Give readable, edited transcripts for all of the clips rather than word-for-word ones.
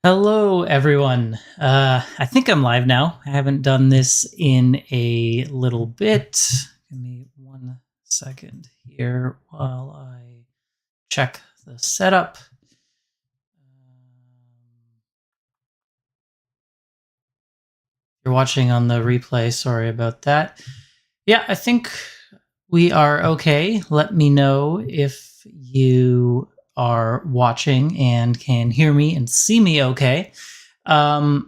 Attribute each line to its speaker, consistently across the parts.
Speaker 1: Hello, everyone. I think I'm live now. I haven't done this in a little bit. Give me 1 second here while I check the setup. You're watching on the replay. Sorry about that. Yeah, I think we are okay. Let me know if you are watching and can hear me and see me okay. Oh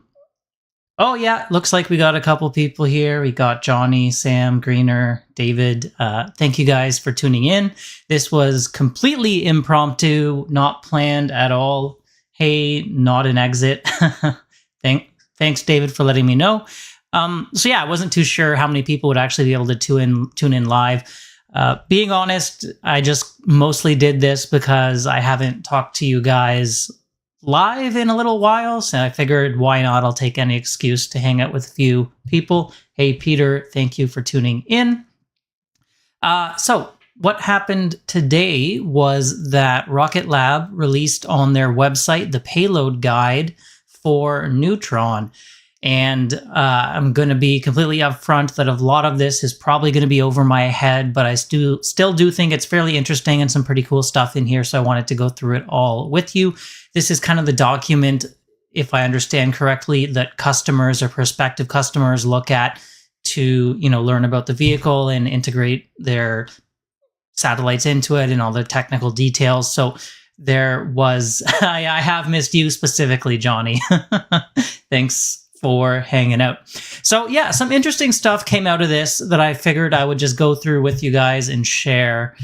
Speaker 1: yeah, looks like we got a couple people here. We got Johnny, Sam, Greener, David. Thank you guys for tuning in. This was completely impromptu, not planned at all. Hey, not an exit. Thanks, David, for letting me know. So yeah, I wasn't too sure how many people would actually be able to tune in live. Being honest, I just mostly did this because I haven't talked to you guys live in a little while, so I figured why not? I'll take any excuse to hang out with a few people. Hey, Peter, thank you for tuning in. So what happened today was that Rocket Lab released on their website the payload guide for Neutron. And I'm going to be completely upfront that a lot of this is probably going to be over my head, but I still do think it's fairly interesting and some pretty cool stuff in here, so I wanted to go through it all with you. This is kind of the document, if I understand correctly, that customers or prospective customers look at to, learn about the vehicle and integrate their satellites into it and all the technical details. So there was, I have missed you specifically, Johnny. Thanks for hanging out. So yeah, some interesting stuff came out of this that I figured I would just go through with you guys and share.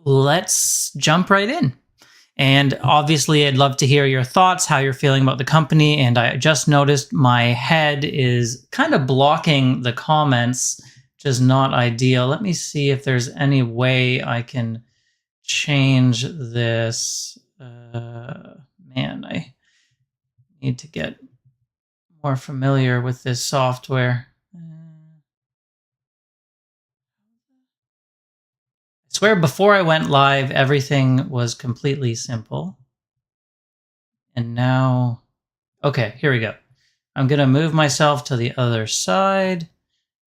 Speaker 1: Let's jump right in. And obviously, I'd love to hear your thoughts, how you're feeling about the company. And I just noticed my head is kind of blocking the comments, which is not ideal. Let me see if there's any way I can change this. Man, I need to get more familiar with this software. I swear before I went live, everything was completely simple. And now, okay, here we go. I'm going to move myself to the other side.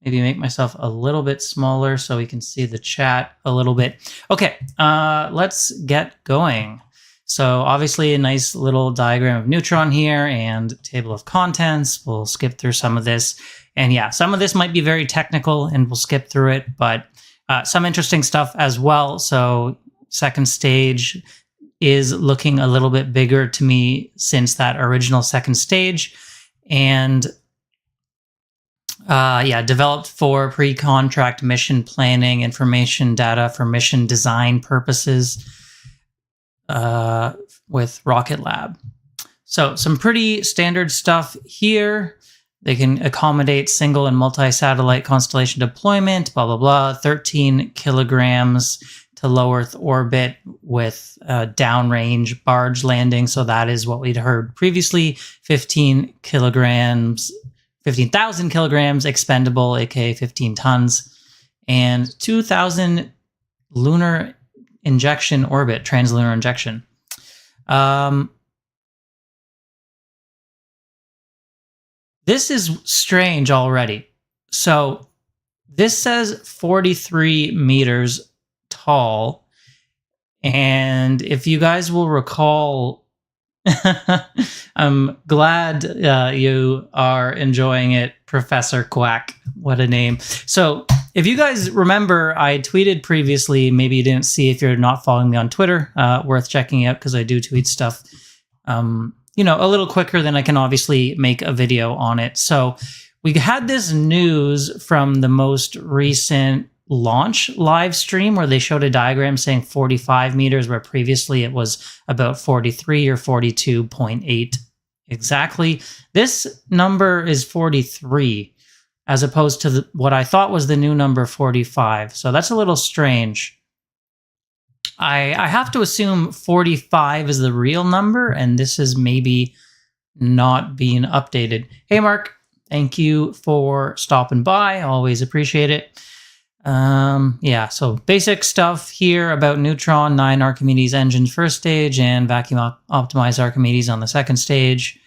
Speaker 1: Maybe make myself a little bit smaller so we can see the chat a little bit. Okay, let's get going. So obviously a nice little diagram of Neutron here and table of contents. We'll skip through some of this. And yeah, some of this might be very technical and we'll skip through it, but some interesting stuff as well. So second stage is looking a little bit bigger to me since that original second stage. And developed for pre-contract mission planning, information data for mission design purposes. With Rocket Lab. So some pretty standard stuff here. They can accommodate single and multi-satellite constellation deployment, blah, blah, blah. 13 kilograms to low Earth orbit with downrange barge landing. So that is what we'd heard previously. 15,000 kilograms expendable, aka 15 tons. And 2,000 lunar injection orbit, translunar injection. This is strange already. So this says 43 meters tall. And if you guys will recall, I'm glad you are enjoying it, Professor Quack. What a name. So if you guys remember, I tweeted previously, maybe you didn't see if you're not following me on Twitter, worth checking out because I do tweet stuff, a little quicker than I can obviously make a video on it. So we had this news from the most recent launch live stream where they showed a diagram saying 45 meters, where previously it was about 43 or 42.8 exactly. This number is 43. As opposed to what I thought was the new number 45. So that's a little strange. I have to assume 45 is the real number, and this is maybe not being updated. Hey, Mark, thank you for stopping by. Always appreciate it. Yeah, so basic stuff here about Neutron, 9 Archimedes engines first stage, and vacuum optimized Archimedes on the second stage.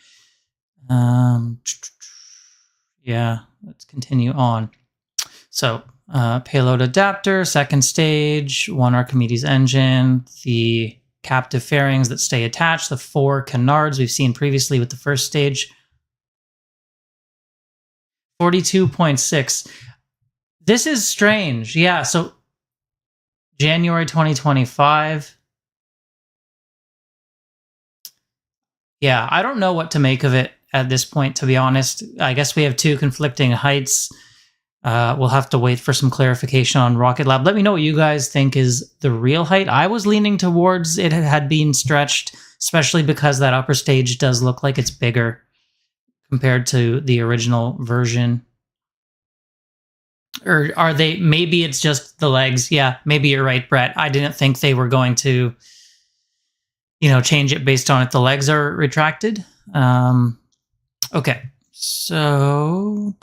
Speaker 1: Yeah, let's continue on. So, payload adapter, second stage, 1 Archimedes engine, the captive fairings that stay attached, the 4 canards we've seen previously with the first stage. 42.6. This is strange. Yeah, so January 2025. Yeah, I don't know what to make of it at this point, to be honest. I guess we have 2 conflicting heights. We'll have to wait for some clarification on Rocket Lab. Let me know what you guys think is the real height. I was leaning towards it had been stretched, especially because that upper stage does look like it's bigger compared to the original version. Or are they, maybe it's just the legs. Yeah, maybe you're right, Brett. I didn't think they were going to, change it based on if the legs are retracted. Okay, so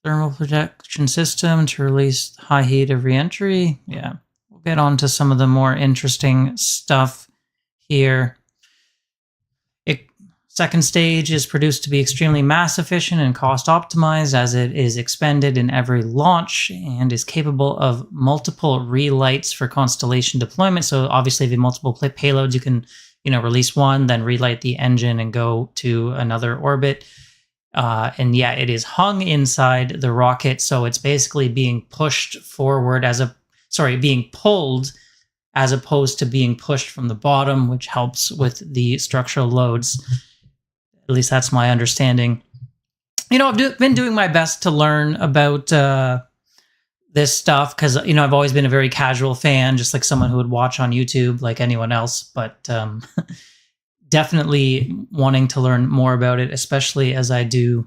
Speaker 1: thermal protection system to release high heat of reentry. Yeah, we'll get on to some of the more interesting stuff here. Second stage is produced to be extremely mass efficient and cost optimized as it is expended in every launch and is capable of multiple relights for constellation deployment. So obviously if you have multiple payloads, you can, release one, then relight the engine and go to another orbit. And yeah, it is hung inside the rocket. So it's basically being pushed forward being pulled as opposed to being pushed from the bottom, which helps with the structural loads. At least that's my understanding. I've been doing my best to learn about this stuff because, I've always been a very casual fan, just like someone who would watch on YouTube like anyone else. But definitely wanting to learn more about it, especially as I do,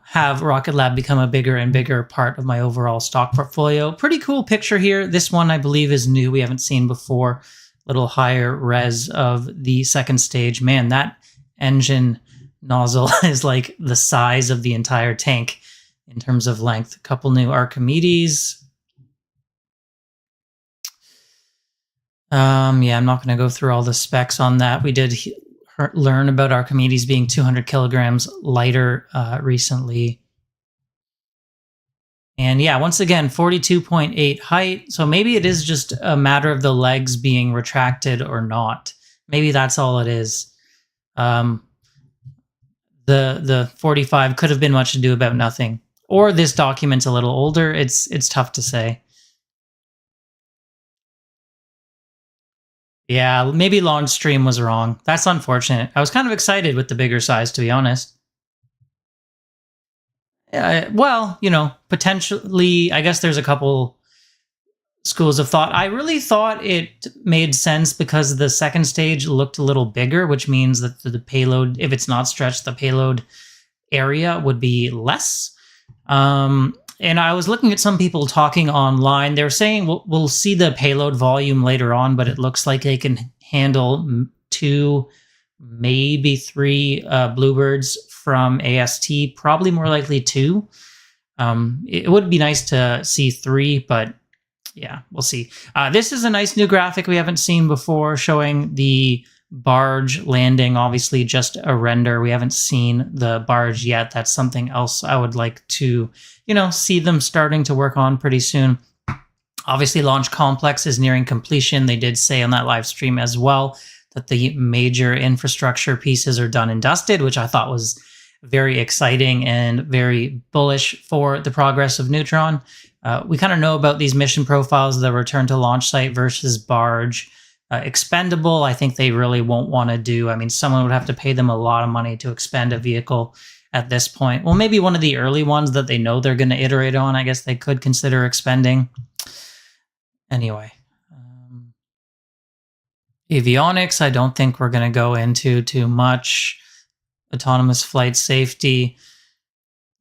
Speaker 1: have Rocket Lab become a bigger and bigger part of my overall stock portfolio. Pretty cool picture here. This one, I believe, is new. We haven't seen before. Little higher res of the second stage. Man, that engine nozzle is like the size of the entire tank in terms of length. A couple new Archimedes. I'm not going to go through all the specs on that. We did learn about Archimedes being 200 kilograms lighter recently. And yeah, once again, 42.8 height. So maybe it is just a matter of the legs being retracted or not. Maybe that's all it is. The 45 could have been much ado about nothing. Or this document's a little older. It's tough to say. Yeah, maybe LiveStream was wrong. That's unfortunate. I was kind of excited with the bigger size, to be honest. Well, potentially, I guess there's a couple schools of thought. I really thought it made sense because the second stage looked a little bigger, which means that the payload, if it's not stretched, the payload area would be less. And I was looking at some people talking online. They're saying we'll see the payload volume later on, but it looks like they can handle 2, maybe 3 bluebirds from AST, probably more likely 2. It would be nice to see 3, but yeah, we'll see. This is a nice new graphic we haven't seen before, showing the barge landing. Obviously, just a render. We haven't seen the barge yet. That's something else I would like to, see them starting to work on pretty soon. Obviously, Launch Complex is nearing completion. They did say on that live stream as well that the major infrastructure pieces are done and dusted, which I thought was very exciting and very bullish for the progress of Neutron. We kind of know about these mission profiles, the return to launch site versus barge. Expendable, I think they really won't want to do. I mean, someone would have to pay them a lot of money to expend a vehicle at this point. Well, maybe one of the early ones that they know they're going to iterate on, I guess they could consider expending. Anyway. Avionics, I don't think we're going to go into too much. Autonomous flight safety.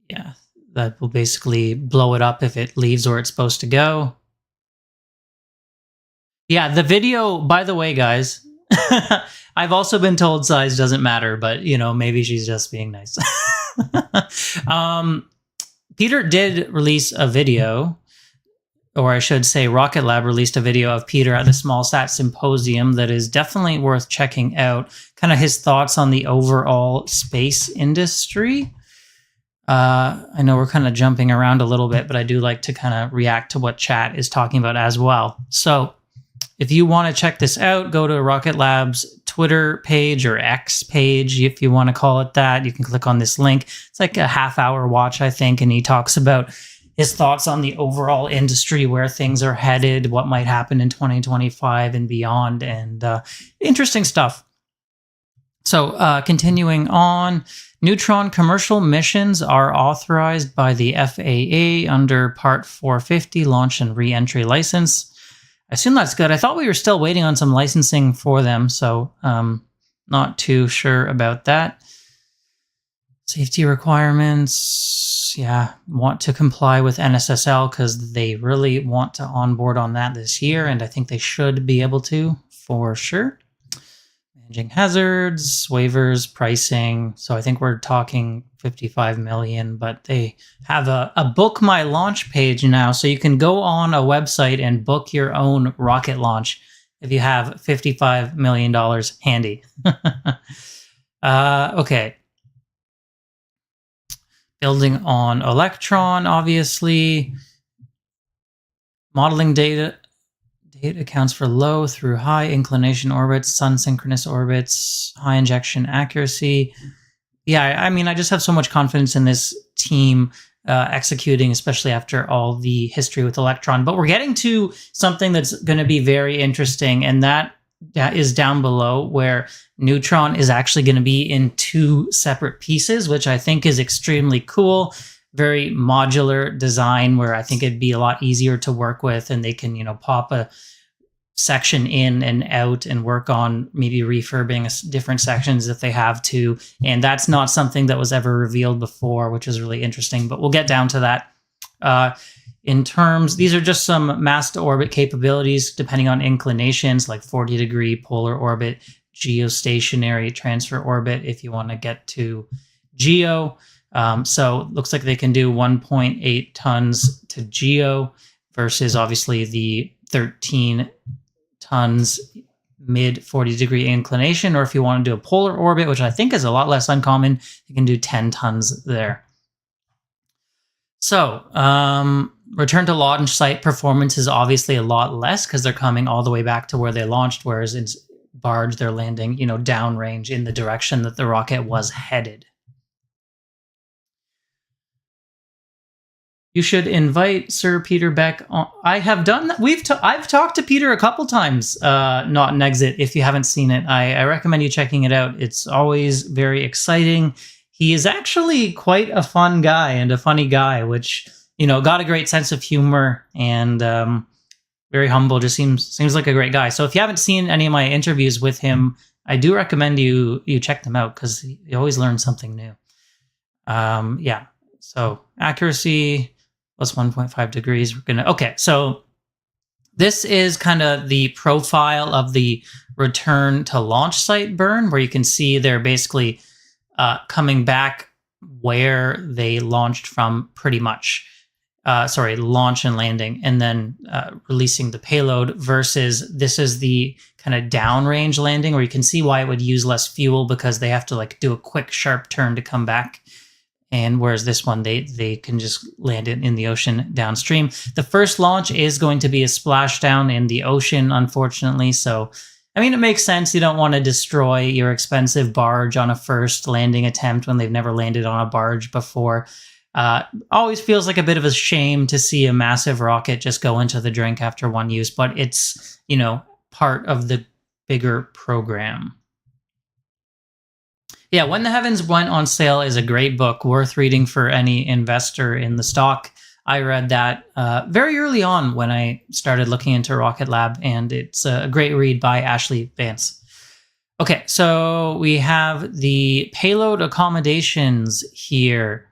Speaker 1: Yeah, that will basically blow it up if it leaves where it's supposed to go. Yeah, the video, by the way, guys, I've also been told size doesn't matter, but, maybe she's just being nice. Peter did release a video, or I should say Rocket Lab released a video of Peter at the SmallSat Symposium that is definitely worth checking out. Kind of his thoughts on the overall space industry. I know we're kind of jumping around a little bit, but I do like to kind of react to what chat is talking about as well. So if you want to check this out, go to Rocket Lab's Twitter page or X page, if you want to call it that. You can click on this link. It's like a half-hour watch, I think, and he talks about his thoughts on the overall industry, where things are headed, what might happen in 2025 and beyond, and interesting stuff. So continuing on, Neutron commercial missions are authorized by the FAA under Part 450 Launch and Re-entry License. I assume that's good. I thought we were still waiting on some licensing for them, so not too sure about that. Safety requirements, yeah, want to comply with NSSL because they really want to onboard on that this year, and I think they should be able to, for sure. Managing hazards, waivers, pricing. So I think we're talking 55 million, but they have a book my launch page now. So you can go on a website and book your own rocket launch if you have $55 million handy. Okay. Building on Electron, obviously. Modeling data accounts for low through high inclination orbits, sun synchronous orbits, high injection accuracy. Yeah, I mean, I just have so much confidence in this team executing, especially after all the history with Electron. But we're getting to something that's going to be very interesting, and that is down below, where Neutron is actually going to be in 2 separate pieces, which I think is extremely cool. Very modular design, where I think it'd be a lot easier to work with, and they can, pop a section in and out and work on maybe refurbing different sections if they have to. And that's not something that was ever revealed before, which is really interesting, but we'll get down to that. In terms, these are just some mass to orbit capabilities depending on inclinations, like 40-degree polar orbit, geostationary transfer orbit if you want to get to geo. So it looks like they can do 1.8 tons to geo versus obviously the 13 tons mid 40-degree inclination. Or if you want to do a polar orbit, which I think is a lot less uncommon, you can do 10 tons there. So return to launch site performance is obviously a lot less because they're coming all the way back to where they launched, whereas it's barge, they're landing, downrange in the direction that the rocket was headed. You should invite Sir Peter Beck on. I have done that. I've talked to Peter a couple times, not an exit. If you haven't seen it, I recommend you checking it out. It's always very exciting. He is actually quite a fun guy and a funny guy, which, got a great sense of humor and very humble. Just seems like a great guy. So if you haven't seen any of my interviews with him, I do recommend you check them out because you always learn something new. Yeah. So accuracy plus 1.5 degrees. Okay. So this is kind of the profile of the return to launch site burn, where you can see they're basically coming back where they launched from pretty much. Launch and landing, and then releasing the payload, versus this is the kind of downrange landing, where you can see why it would use less fuel because they have to do a quick sharp turn to come back. And whereas this one, they can just land it in the ocean downstream. The first launch is going to be a splashdown in the ocean, unfortunately. So, I mean, it makes sense. You don't want to destroy your expensive barge on a first landing attempt when they've never landed on a barge before. Always feels like a bit of a shame to see a massive rocket just go into the drink after one use, but it's, part of the bigger program. Yeah, When the Heavens Went on Sale is a great book, worth reading for any investor in the stock. I read that very early on when I started looking into Rocket Lab, and it's a great read by Ashley Vance. Okay, so we have the payload accommodations here.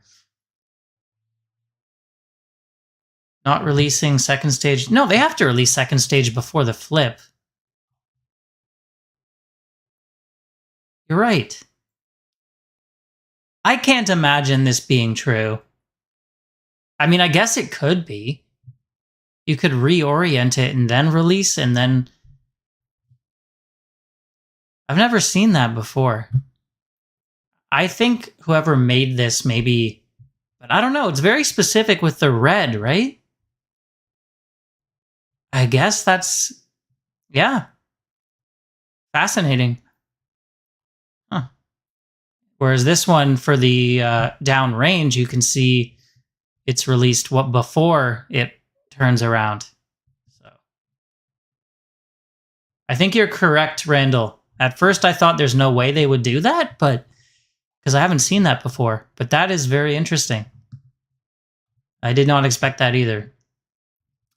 Speaker 1: Not releasing second stage. No, they have to release second stage before the flip. You're right. I can't imagine this being true. I mean, I guess it could be. You could reorient it and then release, and then... I've never seen that before. I think whoever made this maybe... But I don't know. It's very specific with the red, right? I guess that's... Yeah. Fascinating. Huh. Whereas this one, for the downrange, you can see it's released before it turns around. So I think you're correct, Randall. At first, I thought there's no way they would do that, but because I haven't seen that before. But that is very interesting. I did not expect that either.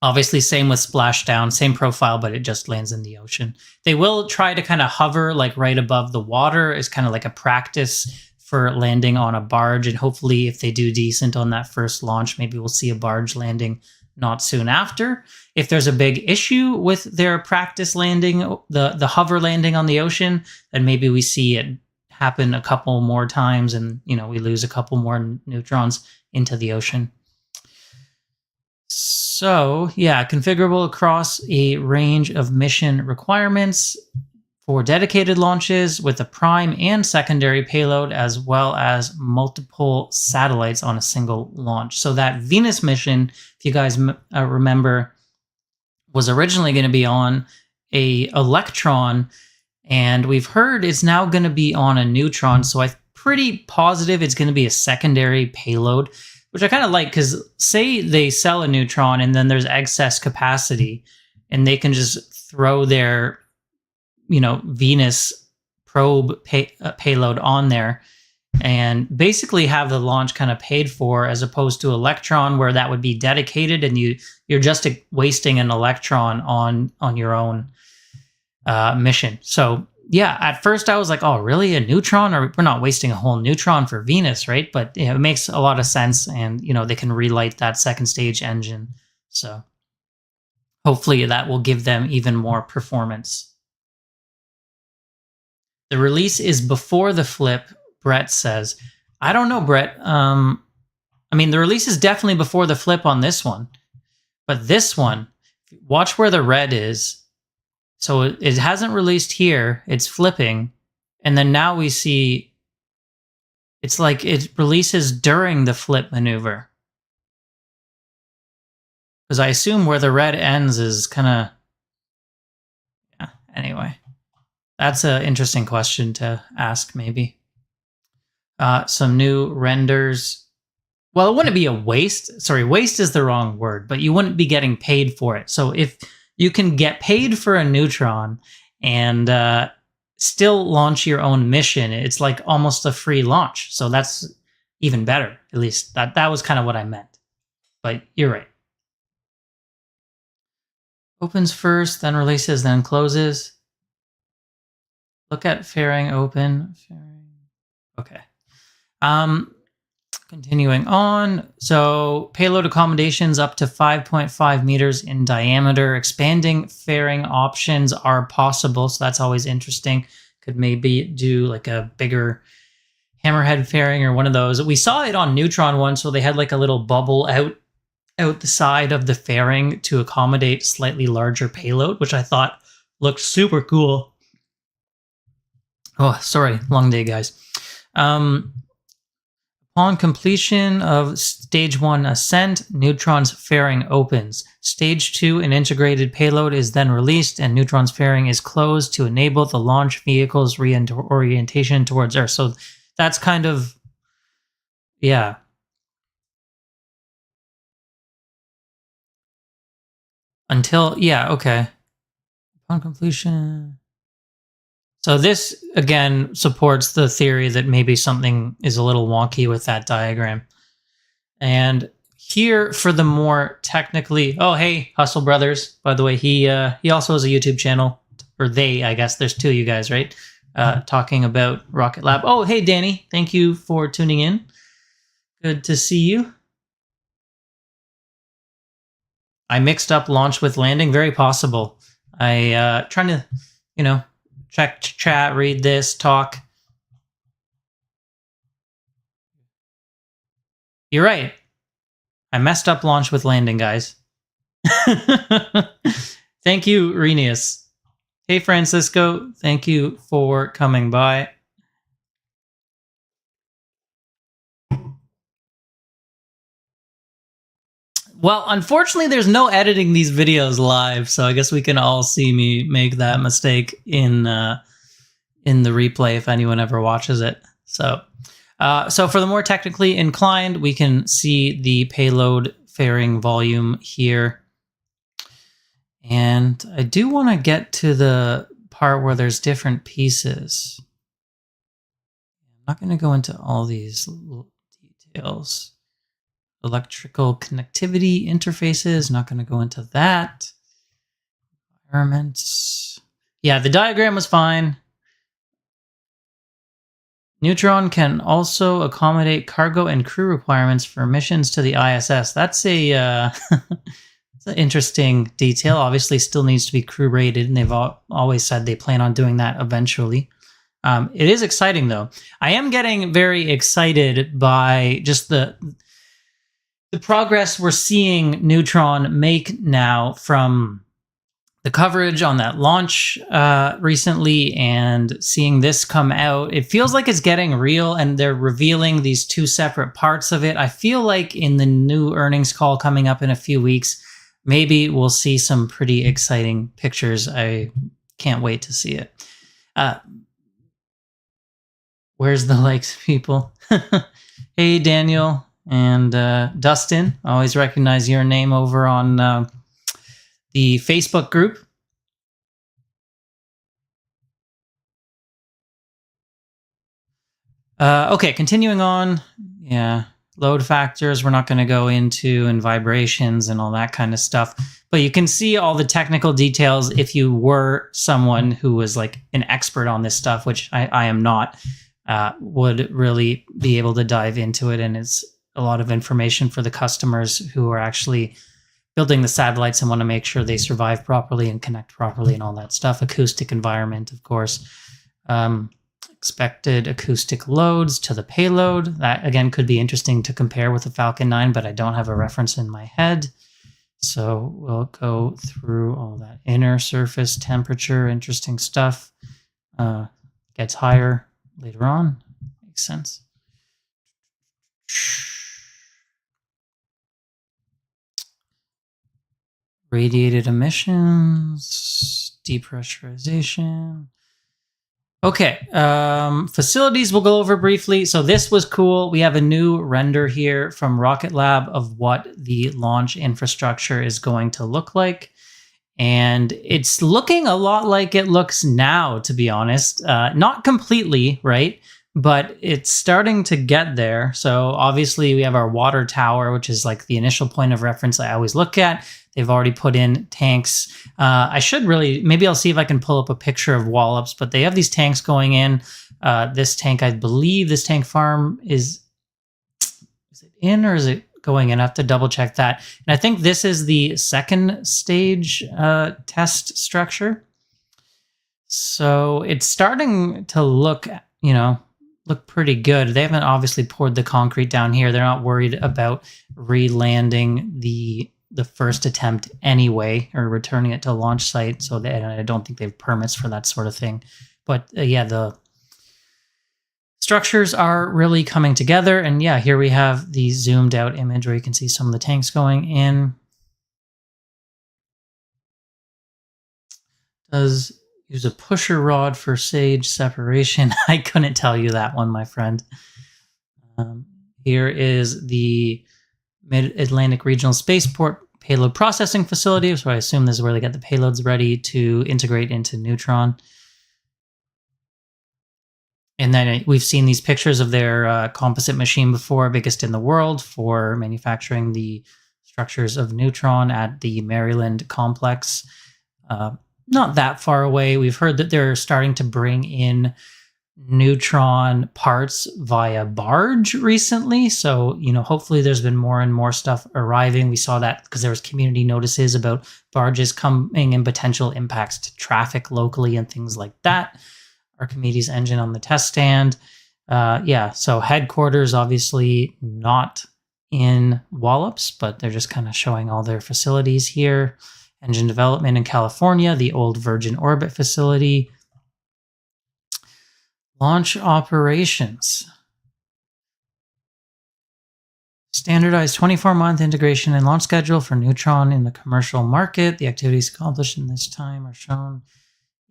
Speaker 1: Obviously, same with splashdown, same profile, but it just lands in the ocean. They will try to kind of hover like right above the water as kind of like a practice for landing on a barge. And hopefully, if they do decent on that first launch, maybe we'll see a barge landing not soon after. If there's a big issue with their practice landing, the hover landing on the ocean, then maybe we see it happen a couple more times and, you know, we lose a couple more neutrons into the ocean. So, yeah, configurable across a range of mission requirements for dedicated launches with a prime and secondary payload, as well as multiple satellites on a single launch. So that Venus mission, if you guys remember, was originally going to be on a Electron, and we've heard it's now going to be on a Neutron. So I'm pretty positive it's going to be a secondary payload, which I kind of like, because say they sell a Neutron and then there's excess capacity and they can just throw their, you know, Venus probe payload on there and basically have the launch kind of paid for, as opposed to Electron, where that would be dedicated and you're just wasting an Electron on your own mission. So yeah, at first I was like, oh, really? A Neutron? Or we're not wasting a whole Neutron for Venus, right? But yeah, it makes a lot of sense. And, you know, they can relight that second stage engine. So hopefully that will give them even more performance. The release is before the flip, Brett says. I don't know, Brett. I mean, the release is definitely before the flip on this one. But this one, watch where the red is. So it hasn't released here, it's flipping, and then now we see it's like it releases during the flip maneuver. Because I assume where the red ends is kind of... Yeah, anyway. That's an interesting question to ask, maybe. Some new renders. Well, it wouldn't be a waste. Sorry, waste is the wrong word, but you wouldn't be getting paid for it. So if you can get paid for a Neutron and still launch your own mission, it's like almost a free launch. So that's even better. At least that was kind of what I meant. But you're right. Opens first, then releases, then closes. Look at fairing open. Okay. Continuing on, so payload accommodations up to 5.5 meters in diameter. Expanding fairing options are possible, so that's always interesting. Could maybe do like a bigger hammerhead fairing or one of those. We saw it on Neutron once, so they had like a little bubble out the side of the fairing to accommodate slightly larger payload, which I thought looked super cool. Oh, sorry, long day, guys. Upon completion of Stage 1 ascent, Neutron's fairing opens. Stage 2, an integrated payload is then released, and Neutron's fairing is closed to enable the launch vehicle's reorientation towards Earth. So that's kind of... Yeah. Until... Yeah, okay. Upon completion... So this, again, supports the theory that maybe something is a little wonky with that diagram. And here, for the more technically... Oh, hey, Hustle Brothers. By the way, he also has a YouTube channel. Or they, I guess. There's two of you guys, right? Talking about Rocket Lab. Oh, hey, Danny. Thank you for tuning in. Good to see you. I mixed up launch with landing. Very possible. I trying to, you know... Check chat, read this, talk. You're right. I messed up launch with landing, guys. Thank you, Renius. Hey, Francisco. Thank you for coming by. Well, unfortunately, there's no editing these videos live, so I guess we can all see me make that mistake in the replay if anyone ever watches it. So for the more technically inclined, we can see the payload fairing volume here. And I do want to get to the part where there's different pieces. I'm not going to go into all these little details. Electrical connectivity interfaces, not going to go into that. Environments. Yeah, the diagram was fine. Neutron can also accommodate cargo and crew requirements for missions to the ISS. That's a that's an interesting detail. Obviously, still needs to be crew rated, and they've always said they plan on doing that eventually. It is exciting, though. I am getting very excited by just the progress we're seeing Neutron make now from the coverage on that launch recently and seeing this come out. It feels like it's getting real, and they're revealing these two separate parts of it. I feel like in the new earnings call coming up in a few weeks, maybe we'll see some pretty exciting pictures. I can't wait to see it. Where's the likes, people? Hey, Daniel. And Dustin, I always recognize your name over on the Facebook group. Okay, continuing on. Yeah, load factors we're not going to go into, and vibrations and all that kind of stuff. But you can see all the technical details if you were someone who was like an expert on this stuff, which I am not, would really be able to dive into it. And it's a lot of information for the customers who are actually building the satellites and want to make sure they survive properly and connect properly and all that stuff. Acoustic environment, of course. Expected acoustic loads to the payload. That, again, could be interesting to compare with the Falcon 9, but I don't have a reference in my head. So we'll go through all that. Inner surface temperature, interesting stuff. Gets higher later on. Makes sense. Radiated emissions, depressurization. Okay, facilities we'll go over briefly. So this was cool. We have a new render here from Rocket Lab of what the launch infrastructure is going to look like. And it's looking a lot like it looks now, to be honest. Not completely, right? But it's starting to get there. So obviously we have our water tower, which is like the initial point of reference I always look at. They've already put in tanks. I should really, maybe I'll see if I can pull up a picture of Wallops, but they have these tanks going in. This tank, I believe this tank farm is it in or is it going in? I have to double check that. And I think this is the second stage test structure. So it's starting to look, look pretty good. They haven't obviously poured the concrete down here. They're not worried about re-landing the first attempt anyway, or returning it to launch site. So I don't think they have permits for that sort of thing. But yeah, the structures are really coming together. And yeah, here we have the zoomed out image where you can see some of the tanks going in. Does use a pusher rod for SAGE separation. I couldn't tell you that one, my friend. Here is the Mid-Atlantic Regional Spaceport Payload Processing Facility. So I assume this is where they get the payloads ready to integrate into Neutron. And then we've seen these pictures of their composite machine before, biggest in the world for manufacturing the structures of Neutron at the Maryland complex. Not that far away. We've heard that they're starting to bring in Neutron parts via barge recently. So, hopefully there's been more and more stuff arriving. We saw that because there was community notices about barges coming and potential impacts to traffic locally and things like that. Archimedes engine on the test stand. So headquarters, obviously not in Wallops, but they're just kind of showing all their facilities here. Engine development in California, the old Virgin Orbit facility. Launch operations. Standardized 24-month integration and launch schedule for Neutron in the commercial market. The activities accomplished in this time are shown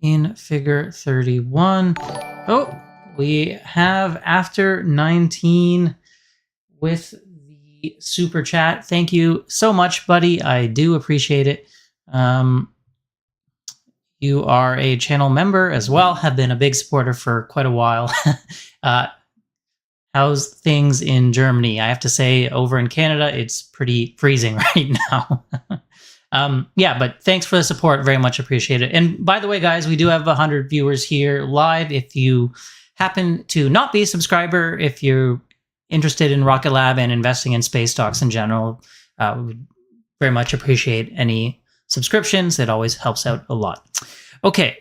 Speaker 1: in figure 31. Oh, we have after 19 with the super chat. Thank you so much, buddy. I do appreciate it. You are a channel member as well, have been a big supporter for quite a while. How's things in Germany? I have to say, over in Canada, it's pretty freezing right now. Yeah, but thanks for the support. Very much appreciated. And by the way, guys, we do have 100 viewers here live. If you happen to not be a subscriber, if you're interested in Rocket Lab and investing in space stocks in general, we very much appreciate any subscriptions. It always helps out a lot. Okay.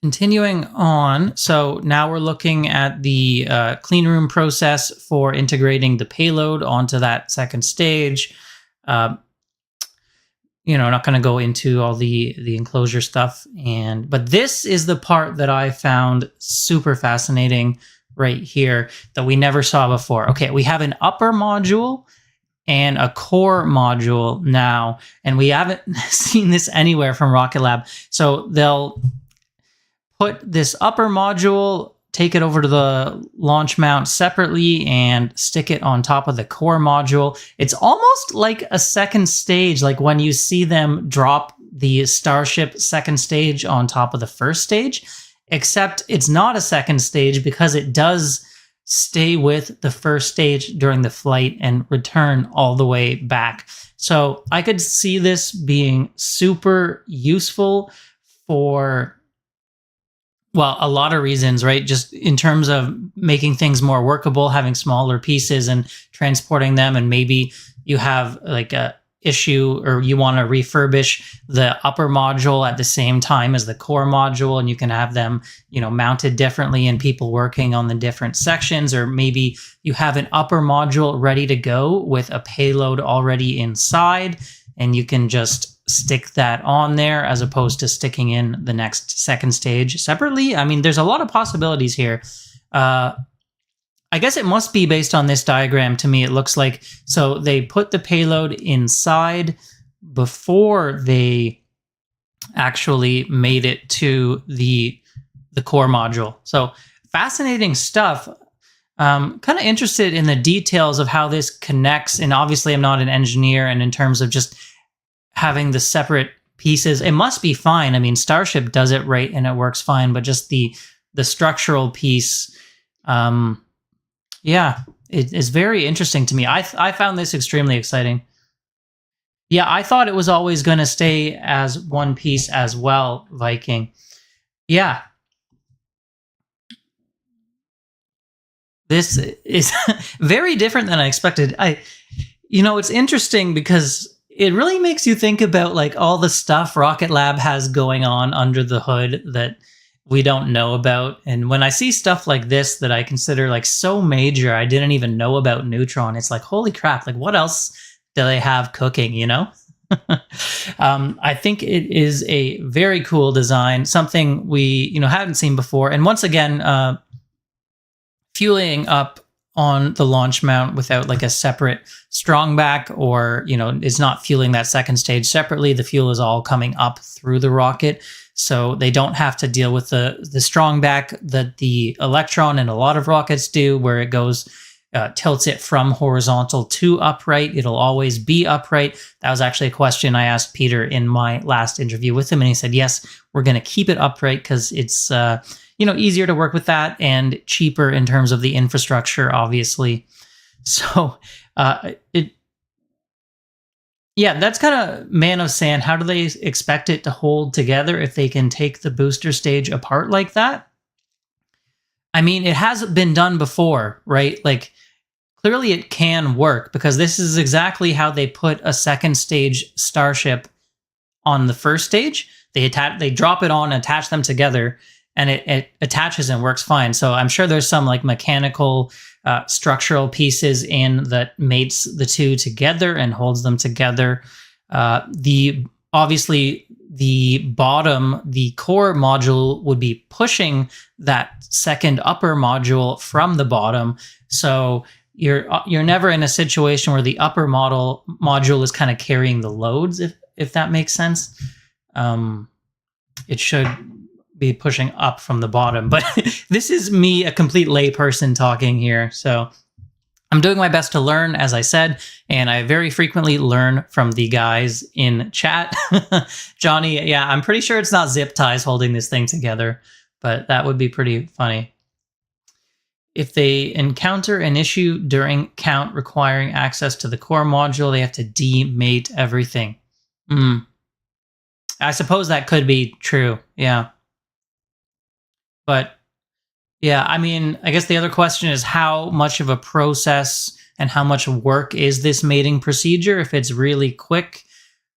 Speaker 1: Continuing on, so now we're looking at the clean room process for integrating the payload onto that second stage. Not going to go into all the enclosure stuff, but this is the part that I found super fascinating right here that we never saw before. Okay, we have an upper module and a core module now, and we haven't seen this anywhere from Rocket Lab. So they'll put this upper module, take it over to the launch mount separately, and stick it on top of the core module. It's almost like a second stage, like when you see them drop the Starship second stage on top of the first stage, except it's not a second stage because it does stay with the first stage during the flight and return all the way back. So I could see this being super useful for, well, a lot of reasons, right? Just in terms of making things more workable, having smaller pieces and transporting them, and maybe you have like a issue or you want to refurbish the upper module at the same time as the core module, and you can have them, mounted differently and people working on the different sections. Or maybe you have an upper module ready to go with a payload already inside, and you can just stick that on there as opposed to sticking in the next second stage separately. I mean, there's a lot of possibilities here. I guess it must be based on this diagram. To me, it looks like, so they put the payload inside before they actually made it to the core module. So fascinating stuff. Kind of interested in the details of how this connects. And obviously I'm not an engineer, and in terms of just having the separate pieces, it must be fine. I mean, Starship does it right and it works fine, but just the structural piece, yeah, it is very interesting to me. I found this extremely exciting. Yeah, I thought it was always going to stay as one piece as well, Viking. Yeah. This is very different than I expected. It's interesting because it really makes you think about like all the stuff Rocket Lab has going on under the hood that we don't know about. And when I see stuff like this that I consider like so major, I didn't even know about Neutron. It's like, holy crap, like what else do they have cooking, I think it is a very cool design, something we, hadn't seen before. And once again, fueling up on the launch mount without like a separate strong back, or, it's not fueling that second stage separately. The fuel is all coming up through the rocket. So they don't have to deal with the strong back that the Electron and a lot of rockets do, where it goes, tilts it from horizontal to upright. It'll always be upright. That was actually a question I asked Peter in my last interview with him. And he said, yes, we're going to keep it upright because it's, easier to work with that and cheaper in terms of the infrastructure, obviously. So yeah, that's kind of man of sand. How do they expect it to hold together if they can take the booster stage apart like that? I mean, it has been done before, right? Like, clearly it can work, because this is exactly how they put a second stage Starship on the first stage. They drop it on, attach them together, and it attaches and works fine. So I'm sure there's some like mechanical structural pieces in that mates the two together and holds them together. Obviously the bottom, the core module would be pushing that second upper module from the bottom. So you're never in a situation where the upper module is kind of carrying the loads, if that makes sense. It should be pushing up from the bottom, but this is me, a complete layperson, talking here. So I'm doing my best to learn, as I said, and I very frequently learn from the guys in chat. Johnny, yeah, I'm pretty sure it's not zip ties holding this thing together, but that would be pretty funny. If they encounter an issue during count requiring access to the core module, they have to demate everything. I suppose that could be true, yeah. But yeah, I mean, I guess the other question is how much of a process and how much work is this mating procedure? If it's really quick,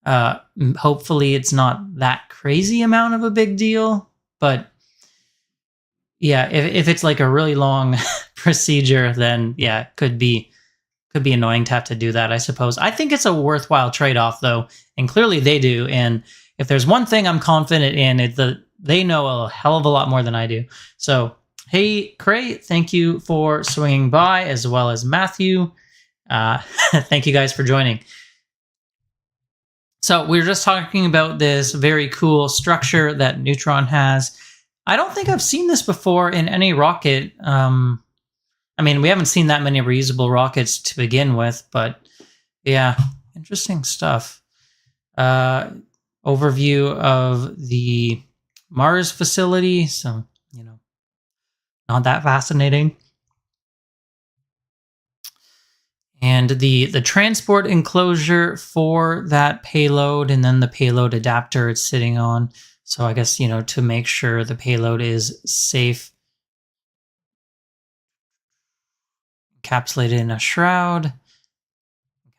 Speaker 1: hopefully it's not that crazy amount of a big deal. But yeah, if it's like a really long procedure, then yeah, it could be annoying to have to do that, I suppose. I think it's a worthwhile trade-off, though, and clearly they do. And if there's one thing I'm confident in, it's that they know a hell of a lot more than I do. So, hey, Cray, thank you for swinging by, as well as Matthew. Thank you guys for joining. So we were just talking about this very cool structure that Neutron has. I don't think I've seen this before in any rocket. I mean, we haven't seen that many reusable rockets to begin with, but yeah, interesting stuff. Overview of the Mars facility. So, you know, not that fascinating. And the transport enclosure for that payload, and then the payload adapter it's sitting on. So I guess, you know, to make sure the payload is safe. Encapsulated in a shroud.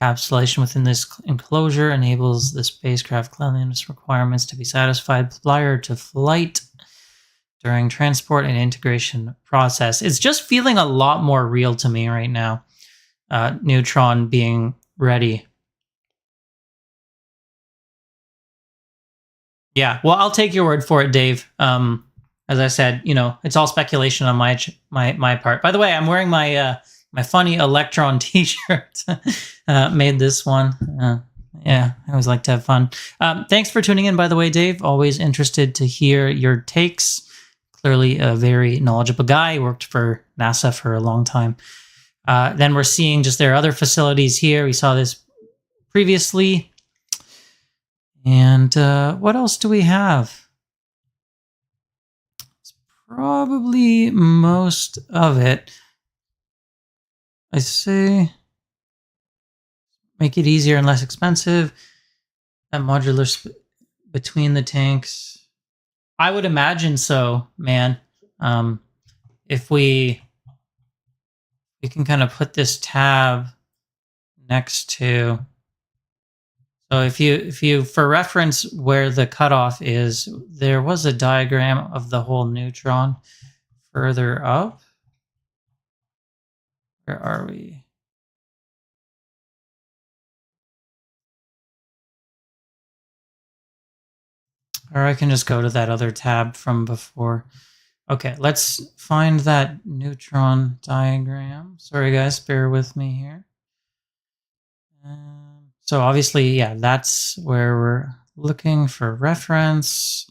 Speaker 1: Encapsulation within this enclosure enables the spacecraft cleanliness requirements to be satisfied prior to flight during transport and integration process. It's just feeling a lot more real to me right now. Neutron being ready. Yeah, well, I'll take your word for it, Dave. As I said, you know, it's all speculation on my part. By the way, I'm wearing my my funny Electron T-shirt. Made this one. Yeah, I always like to have fun. Thanks for tuning in, by the way, Dave. Always interested to hear your takes. Clearly a very knowledgeable guy. Worked for NASA for a long time. Then we're seeing just their other facilities here. We saw this previously. And what else do we have? It's probably most of it. I say make it easier and less expensive. That modular between the tanks. I would imagine so, man. If we can kind of put this tab next to. So if you for reference where the cutoff is, there was a diagram of the whole Neutron further up. Where are we? Or I can just go to that other tab from before. Okay, let's find that Neutron diagram. Sorry guys, bear with me here. So obviously, yeah, that's where we're looking for reference.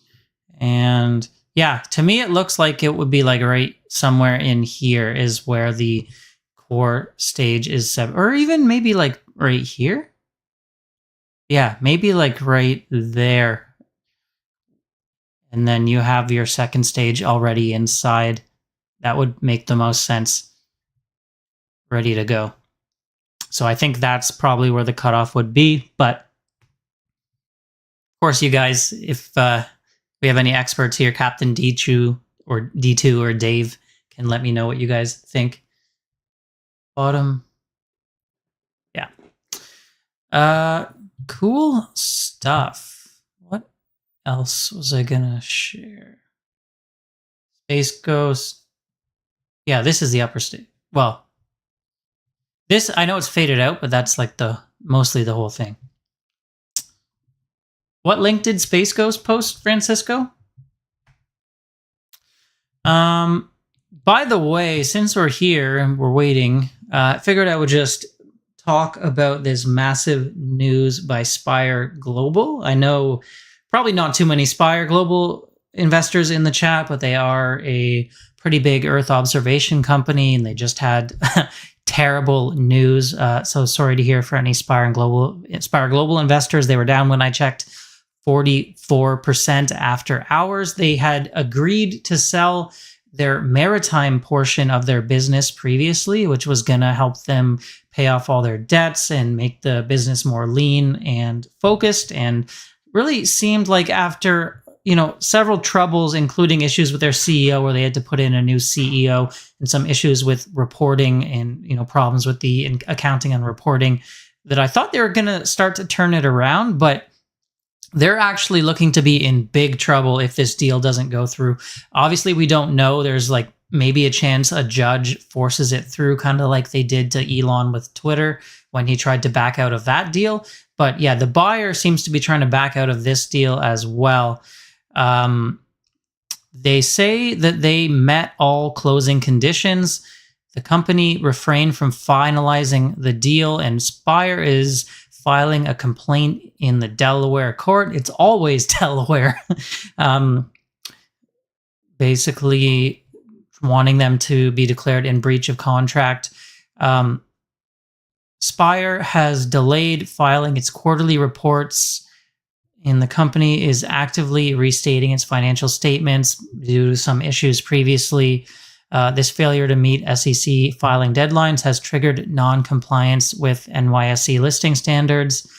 Speaker 1: And yeah, to me, it looks like it would be like right somewhere in here is where the core stage is set, or even maybe like right here. Yeah, maybe like right there. And then you have your second stage already inside. That would make the most sense. Ready to go. So I think that's probably where the cutoff would be. But of course, you guys, if we have any experts here, Captain D2 or Dave, can let me know what you guys think. Bottom. Yeah. Cool stuff. What else was I gonna share? Space Ghost. Yeah, this is the upper state. Well, this, I know it's faded out, but that's like mostly the whole thing. What link did Space Ghost post, Francisco? By the way, since we're here and we're waiting, I figured I would just talk about this massive news by Spire Global. I know probably not too many Spire Global investors in the chat, but they are a pretty big Earth observation company, and they just had terrible news. So sorry to hear for any Spire Global investors. They were down when I checked 44% after hours. They had agreed to sell their maritime portion of their business previously, which was going to help them pay off all their debts and make the business more lean and focused, and really seemed like after several troubles, including issues with their CEO where they had to put in a new CEO and some issues with reporting and problems with the accounting and reporting, that I thought they were going to start to turn it around, but they're actually looking to be in big trouble if this deal doesn't go through. Obviously, we don't know. There's like maybe a chance a judge forces it through, kind of like they did to Elon with Twitter when he tried to back out of that deal. But yeah, the buyer seems to be trying to back out of this deal as well. They say that they met all closing conditions. The company refrained from finalizing the deal, and Spire is filing a complaint in the Delaware court. It's always Delaware. Basically wanting them to be declared in breach of contract. Spire has delayed filing its quarterly reports, and the company is actively restating its financial statements due to some issues previously. This failure to meet SEC filing deadlines has triggered non-compliance with NYSE listing standards,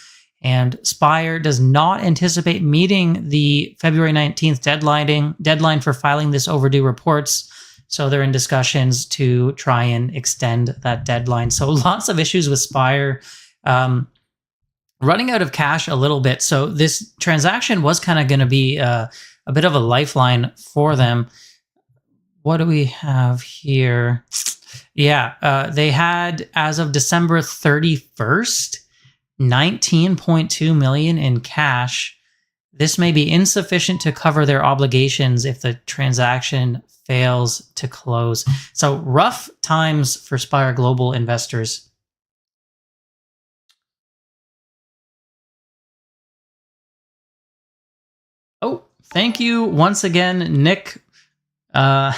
Speaker 1: and Spire does not anticipate meeting the February 19th deadline for filing this overdue reports. So they're in discussions to try and extend that deadline. So lots of issues with Spire. Running out of cash a little bit. So this transaction was kind of going to be a bit of a lifeline for them. What do we have here? Yeah, they had, as of December 31st, $19.2 million in cash. This may be insufficient to cover their obligations if the transaction fails to close. So rough times for Spire Global investors. Oh, thank you once again, Nick. Yeah,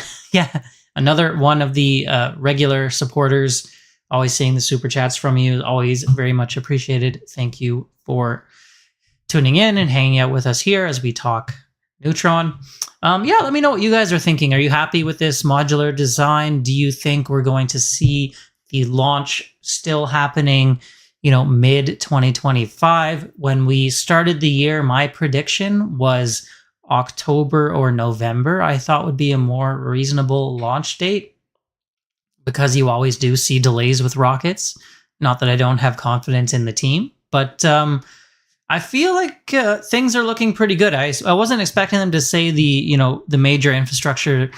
Speaker 1: another one of the regular supporters. Always seeing the super chats from you. Always very much appreciated. Thank you for tuning in and hanging out with us here as we talk Neutron. Yeah, let me know what you guys are thinking. Are you happy with this modular design? Do you think we're going to see the launch still happening, mid 2025? When we started the year, my prediction was October or November, I thought would be a more reasonable launch date, because you always do see delays with rockets. Not that I don't have confidence in the team, but I feel like things are looking pretty good. I wasn't expecting them to say the major infrastructure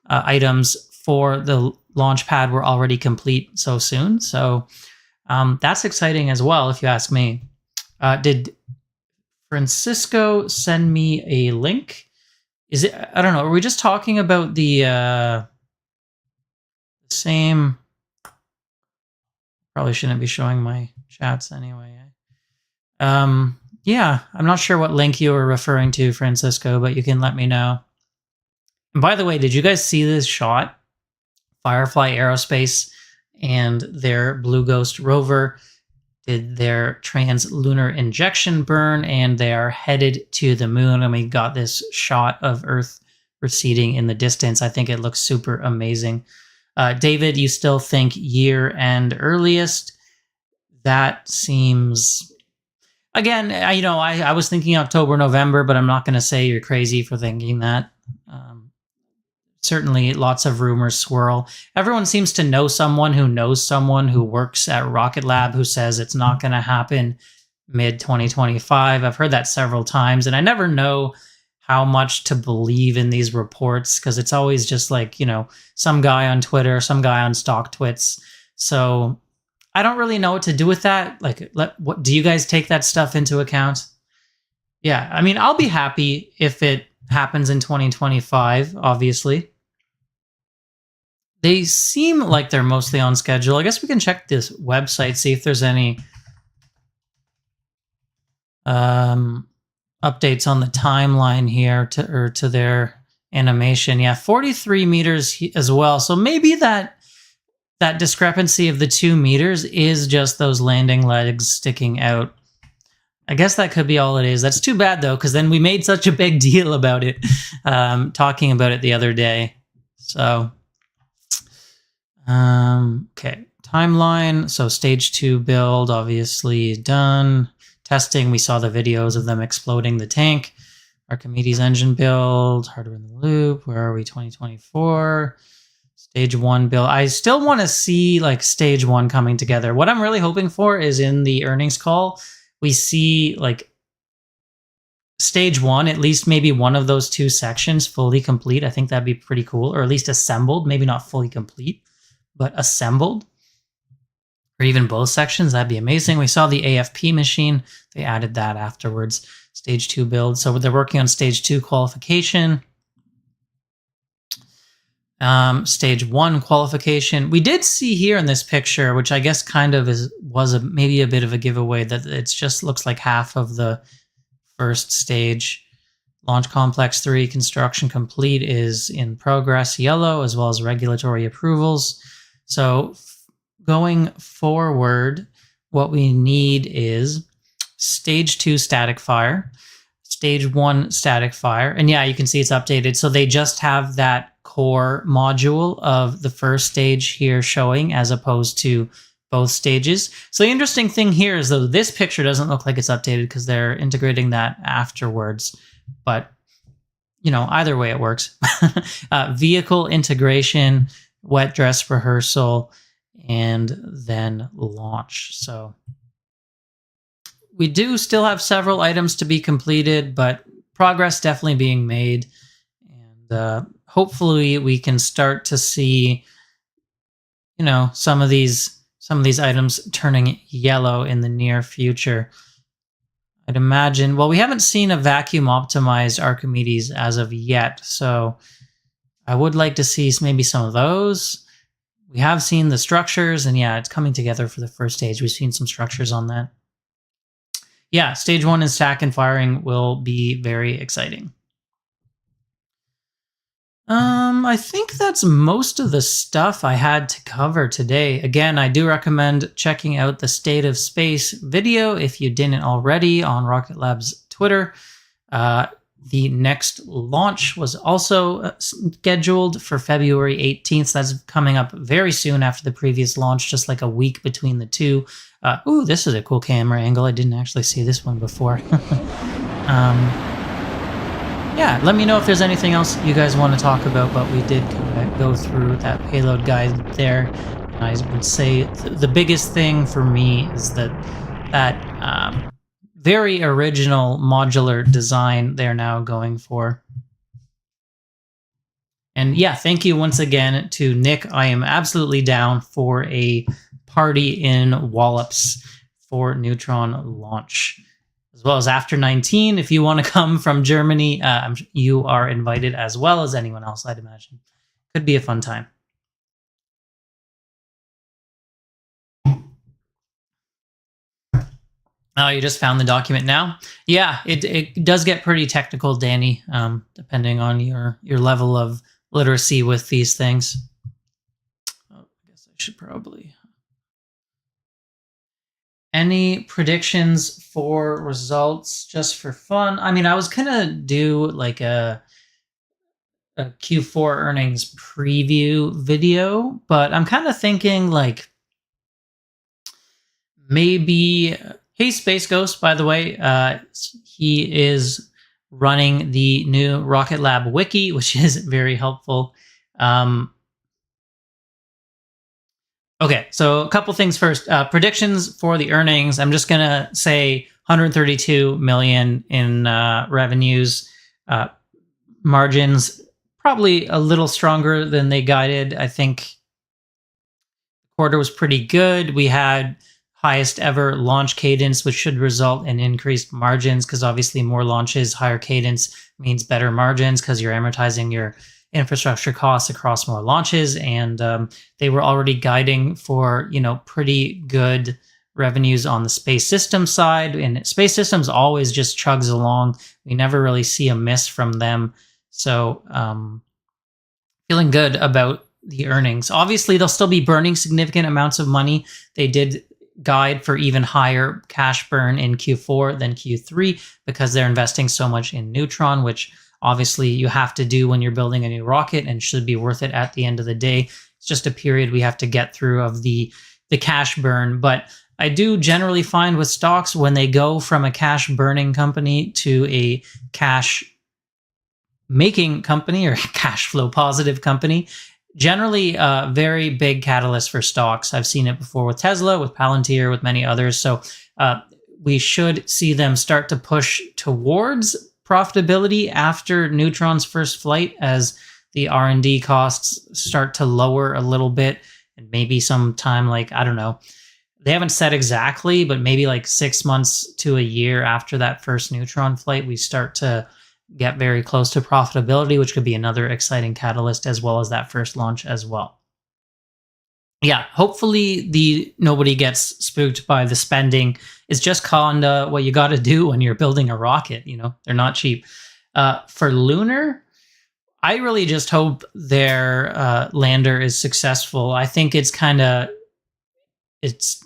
Speaker 1: items for the launch pad were already complete so soon. So that's exciting as well, if you ask me. Did Francisco send me a link? Is it? I don't know. Are we just talking about the same? Probably shouldn't be showing my chats anyway. Yeah, I'm not sure what link you were referring to, Francisco, but you can let me know. And by the way, did you guys see this shot? Firefly Aerospace and their Blue Ghost rover did their trans-lunar injection burn, and they are headed to the moon. And we got this shot of Earth receding in the distance. I think it looks super amazing. David, you still think year-end earliest? That seems... Again, I was thinking October, November, but I'm not going to say you're crazy for thinking that. Certainly lots of rumors swirl. Everyone seems to know someone who works at Rocket Lab who says it's not going to happen mid-2025. I've heard that several times, and I never know how much to believe in these reports, because it's always just like, you know, some guy on Twitter, some guy on Stock Twits. So I don't really know what to do with that. Like, what do you guys take that stuff into account? Yeah, I mean, I'll be happy if it happens in 2025, obviously. They seem like they're mostly on schedule. I guess we can check this website, see if there's any updates on the timeline here to their animation. Yeah, 43 meters as well. So maybe that discrepancy of the 2 meters is just those landing legs sticking out. I guess that could be all it is. That's too bad though, because then we made such a big deal about it, talking about it the other day. So, okay, timeline. So stage 2 build, obviously done. Testing, we saw the videos of them exploding the tank. Archimedes engine build, hardware in the loop. Where are we? 2024. Stage 1 build. I still want to see like stage 1 coming together. What I'm really hoping for is in the earnings call, we see like stage 1, at least maybe one of those 2 sections fully complete. I think that'd be pretty cool, or at least assembled. Maybe not fully complete, but assembled. Or even both sections, that'd be amazing. We saw the AFP machine. They added that afterwards. Stage 2 build. So they're working on stage 2 qualification. Stage 1 qualification. We did see here in this picture, which I guess kind of was maybe a bit of a giveaway, that it just looks like half of the first stage. Launch Complex 3 construction complete is in progress, yellow, as well as regulatory approvals. So going forward, what we need is stage 2 static fire, stage 1 static fire. And yeah, you can see it's updated. So they just have that core module of the first stage here showing, as opposed to both stages. So the interesting thing here is, though, this picture doesn't look like it's updated because they're integrating that afterwards. But, you know, either way it works. Vehicle integration, wet dress rehearsal, and then launch. So we do still have several items to be completed, but progress definitely being made. And hopefully we can start to see, you know, some of these items turning yellow in the near future. I'd imagine, well, we haven't seen a vacuum optimized Archimedes as of yet, so I would like to see maybe some of those. We have seen the structures, and yeah, it's coming together for the first stage. We've seen some structures on that. Yeah, stage 1 and stack and firing will be very exciting. I think that's most of the stuff I had to cover today. Again, I do recommend checking out the State of Space video if you didn't already on Rocket Lab's Twitter. The next launch was also scheduled for February 18th. That's coming up very soon after the previous launch, just like a week between the two. Ooh, this is a cool camera angle. I didn't actually see this one before. Yeah, let me know if there's anything else you guys want to talk about, but we did kind of go through that payload guide there. And I would say the biggest thing for me is that very original modular design they're now going for. And yeah, thank you once again to Nick. I am absolutely down for a party in Wallops for Neutron launch. As well as after 19, if you want to come from Germany, you are invited, as well as anyone else, I'd imagine. Could be a fun time. Oh, you just found the document now? Yeah, it does get pretty technical, Danny, depending on your level of literacy with these things. Oh, I guess I should probably... Any predictions for results just for fun? I mean, I was going to do like a Q4 earnings preview video, but I'm kind of thinking like maybe... Hey, Space Ghost, by the way, he is running the new Rocket Lab wiki, which is very helpful. Okay, so a couple things first. Predictions for the earnings. I'm just going to say 132 million in revenues. Margins probably a little stronger than they guided. I think the quarter was pretty good. We had highest ever launch cadence, which should result in increased margins because obviously more launches, higher cadence means better margins because you're amortizing your infrastructure costs across more launches. And they were already guiding for, pretty good revenues on the space system side. And space systems always just chugs along. We never really see a miss from them. So feeling good about the earnings. Obviously, they'll still be burning significant amounts of money. They did guide for even higher cash burn in Q4 than Q3 because they're investing so much in Neutron, which obviously you have to do when you're building a new rocket and should be worth it at the end of the day. It's just a period we have to get through of the cash burn. But I do generally find with stocks when they go from a cash burning company to a cash making company or cash flow positive company, generally a very big catalyst for stocks. I've seen it before with Tesla, with Palantir, with many others. So we should see them start to push towards profitability after Neutron's first flight as the R&D costs start to lower a little bit. And maybe sometime like, I don't know, they haven't said exactly, but maybe like 6 months to a year after that first Neutron flight, we start to get very close to profitability, which could be another exciting catalyst as well as that first launch as well. Yeah, hopefully nobody gets spooked by the spending. It's just kind of what you got to do when you're building a rocket. They're not cheap. For Lunar, I really just hope their lander is successful. I think it's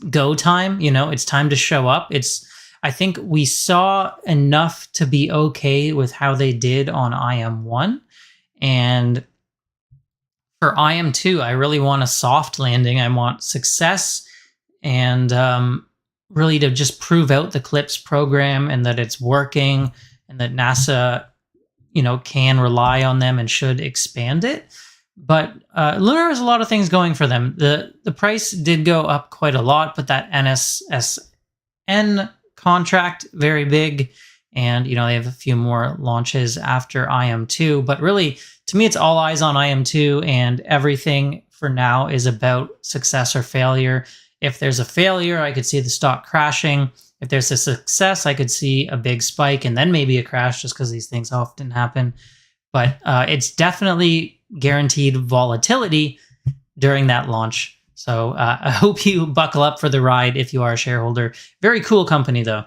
Speaker 1: go time. It's time to show up. I think we saw enough to be okay with how they did on IM-1. And for IM-2, I really want a soft landing. I want success and really to just prove out the CLIPS program and that it's working and that NASA, can rely on them and should expand it. But Lunar has a lot of things going for them. The price did go up quite a lot, but that NSSN contract, very big. And, they have a few more launches after IM-2. But really, to me, it's all eyes on IM-2. And everything for now is about success or failure. If there's a failure, I could see the stock crashing. If there's a success, I could see a big spike and then maybe a crash just because these things often happen. But it's definitely guaranteed volatility during that launch. So I hope you buckle up for the ride if you are a shareholder. Very cool company, though.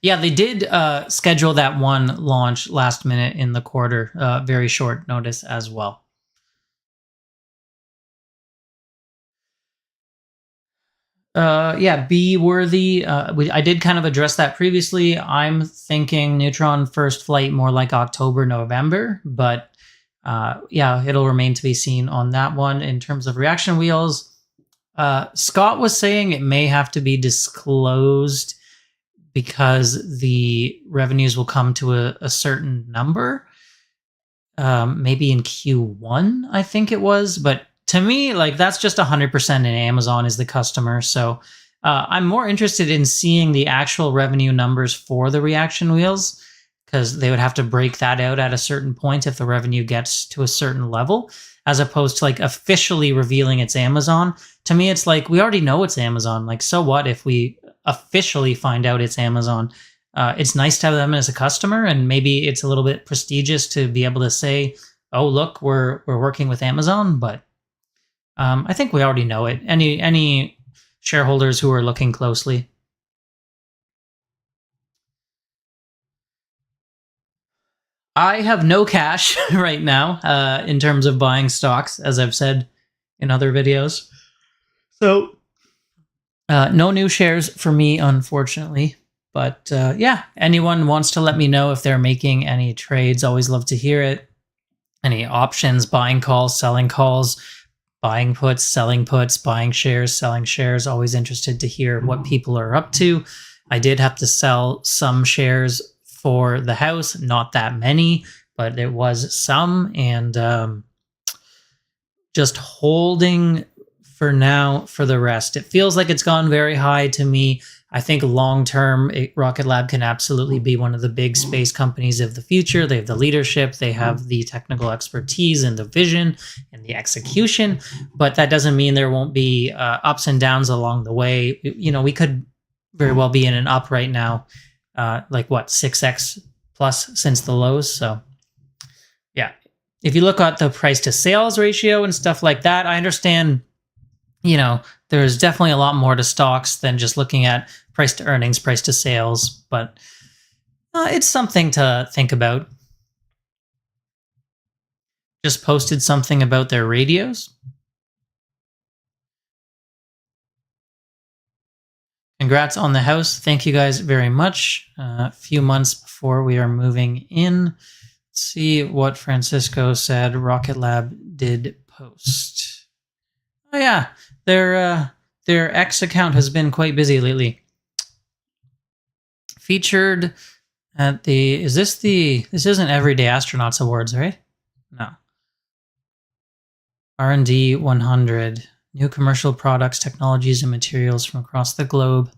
Speaker 1: Yeah, they did schedule that one launch last minute in the quarter, very short notice as well. Yeah, B-worthy. I did kind of address that previously. I'm thinking Neutron first flight more like October, November, but yeah, it'll remain to be seen on that one. In terms of reaction wheels, Scott was saying it may have to be disclosed because the revenues will come to a certain number, maybe in Q1, I think it was. But to me, that's just 100% in Amazon is the customer. So I'm more interested in seeing the actual revenue numbers for the reaction wheels, because they would have to break that out at a certain point if the revenue gets to a certain level, as opposed to officially revealing it's Amazon. To me, it's we already know it's Amazon. So what if we officially find out it's Amazon? It's nice to have them as a customer, and maybe it's a little bit prestigious to be able to say, oh, look, we're working with Amazon. But I think we already know it. Any shareholders who are looking closely. I have no cash right now in terms of buying stocks, as I've said in other videos. So no new shares for me, unfortunately. But yeah, anyone wants to let me know if they're making any trades. Always love to hear it. Any options, buying calls, selling calls, buying puts, selling puts, buying shares, selling shares. Always interested to hear what people are up to. I did have to sell some shares for the house, not that many, but there was some, and just holding for now for the rest. It feels like it's gone very high to me, I think long-term, Rocket Lab can absolutely be one of the big space companies of the future. They have the leadership, they have the technical expertise and the vision and the execution, but that doesn't mean there won't be ups and downs along the way. You know, we could very well be in an up right now, like what, 6x plus since the lows. So yeah, if you look at the price to sales ratio and stuff like that, I understand, you know, there's definitely a lot more to stocks than just looking at price to earnings, price to sales, but it's something to think about. Just posted something about their radios. Congrats on the house. Thank you guys very much. A few months before we are moving in. Let's see what Francisco said. Rocket Lab did post. Oh yeah, their X account has been quite busy lately. Featured at the, this isn't Everyday Astronauts Awards, right? No. R&D 100. New commercial products, technologies, and materials from across the globe.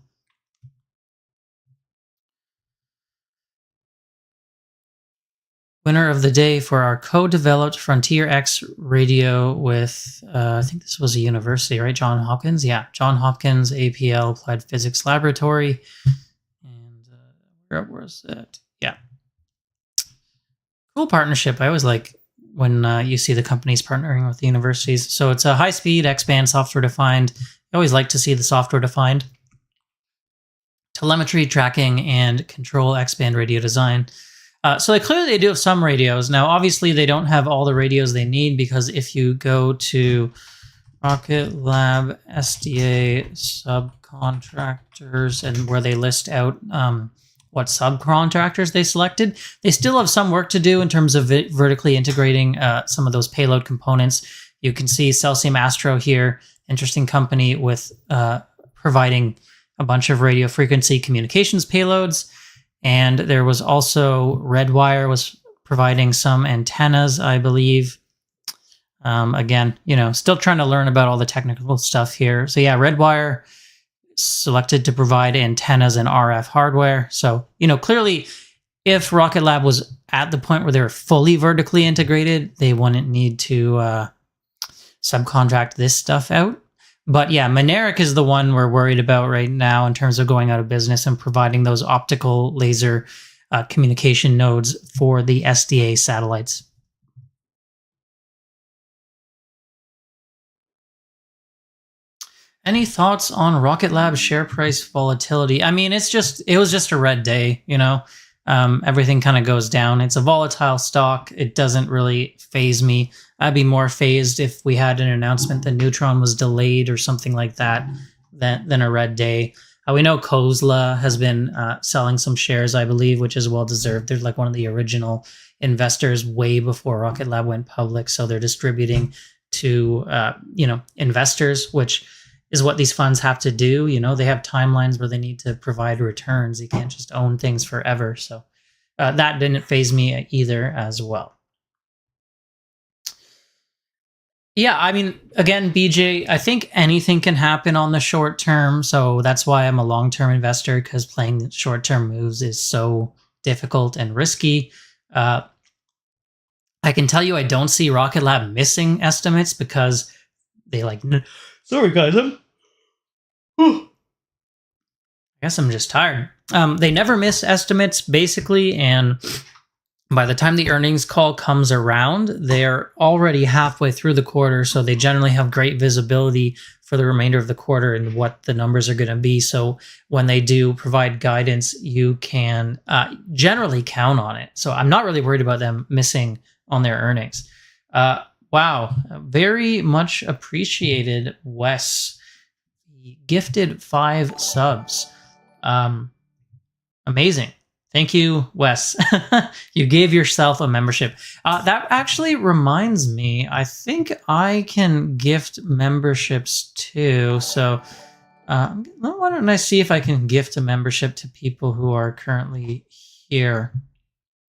Speaker 1: Winner of the day for our co-developed Frontier X radio with, I think this was a university, right? Johns Hopkins? Yeah, Johns Hopkins APL Applied Physics Laboratory. And where was it? Yeah. Cool partnership. I always like when you see the companies partnering with the universities. So it's a high-speed X-band software-defined. I always like to see the software-defined. Telemetry, tracking, and control X-band radio design. So they do have some radios. Now, obviously, they don't have all the radios they need, because if you go to Rocket Lab SDA subcontractors and where they list out what subcontractors they selected, they still have some work to do in terms of vertically integrating some of those payload components. You can see Celsium Astro here, interesting company with providing a bunch of radio frequency communications payloads. And there was also Redwire was providing some antennas, I believe. Again, you know, still trying to learn about all the technical stuff here. So yeah, Redwire selected to provide antennas and RF hardware. So, you know, clearly if Rocket Lab was at the point where they were fully vertically integrated, they wouldn't need to subcontract this stuff out. But yeah, Mynaric is the one we're worried about right now in terms of going out of business and providing those optical laser communication nodes for the SDA satellites. Any thoughts on Rocket Lab's share price volatility? I mean, it was just a red day, you know. Everything kind of goes down. It's a volatile stock. It doesn't really faze me. I'd be more phased if we had an announcement that Neutron was delayed or something like that than a red day. We know Kozla has been selling some shares, I believe, which is well deserved. They're like one of the original investors way before Rocket Lab went public, so they're distributing to investors, which is what these funds have to do. You know, they have timelines where they need to provide returns. You can't just own things forever. So that didn't faze me either as well. Yeah, I mean, again, BJ, I think anything can happen on the short term. So that's why I'm a long-term investor, because playing short-term moves is so difficult and risky. I can tell you I don't see Rocket Lab missing estimates, because they like... Sorry, guys. I guess I'm just tired. They never miss estimates, basically, and by the time the earnings call comes around, they're already halfway through the quarter, so they generally have great visibility for the remainder of the quarter and what the numbers are going to be. So when they do provide guidance, you can generally count on it. So I'm not really worried about them missing on their earnings. Wow, very much appreciated, Wes. He gifted 5 subs. Amazing. Thank you, Wes. You gave yourself a membership. That actually reminds me, I think I can gift memberships too. So why don't I see if I can gift a membership to people who are currently here.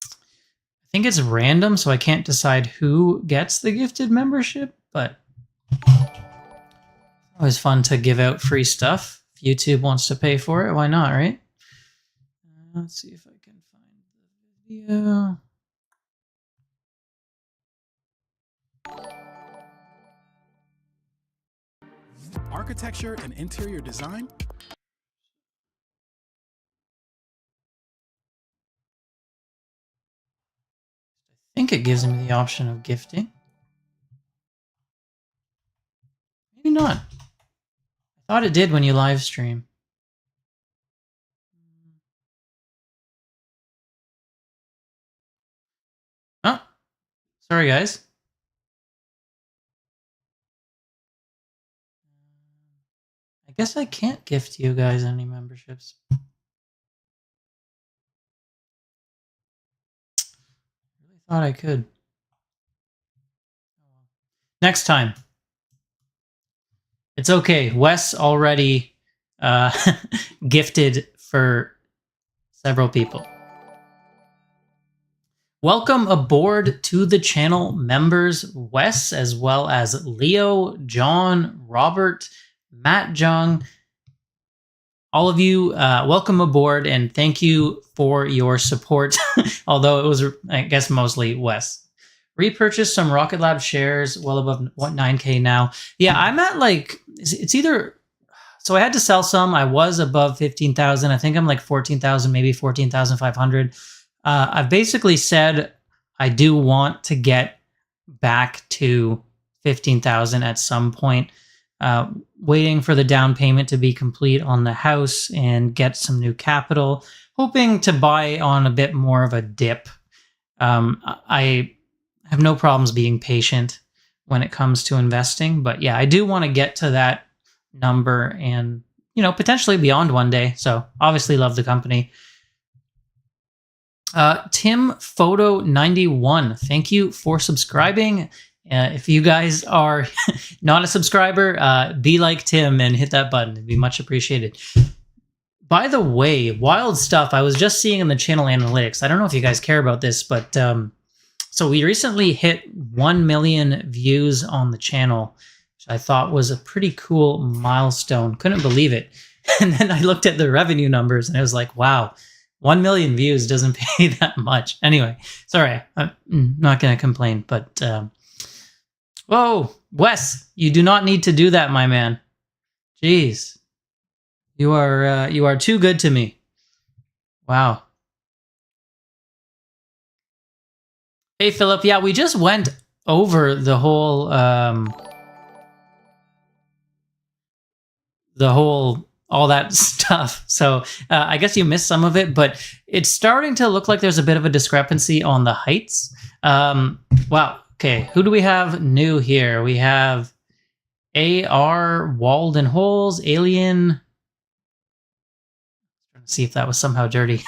Speaker 1: I think it's random, so I can't decide who gets the gifted membership, but always fun to give out free stuff. If YouTube wants to pay for it, why not, right? Let's see if I can find the video.
Speaker 2: Architecture and interior design.
Speaker 1: I think it gives me the option of gifting. Maybe not. I thought it did when you live stream. Oh, sorry guys. I guess I can't gift you guys any memberships. I really thought I could. Next time. It's okay. Wes already gifted for several people. Welcome aboard to the channel members, Wes, as well as Leo, John, Robert, Matt Jung. All of you, welcome aboard and thank you for your support. Although it was, I guess, mostly Wes. Repurchased some Rocket Lab shares, well above what 9K now. Yeah, I'm at like, it's either, so I had to sell some. I was above 15,000. I think I'm like 14,000, maybe 14,500. I've basically said I do want to get back to 15,000 at some point. Waiting for the down payment to be complete on the house and get some new capital. Hoping to buy on a bit more of a dip. I have no problems being patient when it comes to investing, but yeah, I do want to get to that number and, you know, potentially beyond one day. So obviously love the company. Tim Photo 91, thank you for subscribing. If you guys are not a subscriber, be like Tim and hit that button. It'd be much appreciated. By the way, wild stuff I was just seeing in the channel analytics. I don't know if you guys care about this, but so we recently hit 1 million views on the channel, which I thought was a pretty cool milestone. Couldn't believe it. And then I looked at the revenue numbers and I was like, wow, 1 million views doesn't pay that much. Anyway, sorry, I'm not going to complain, but whoa, Wes, you do not need to do that, my man. Jeez. You are too good to me. Wow. Hey, Philip. Yeah, we just went over the whole all that stuff. So I guess you missed some of it, but it's starting to look like there's a bit of a discrepancy on the heights. Wow. Okay, who do we have new here? We have AR, Walden Holes, Alien. Trying to see if that was somehow dirty.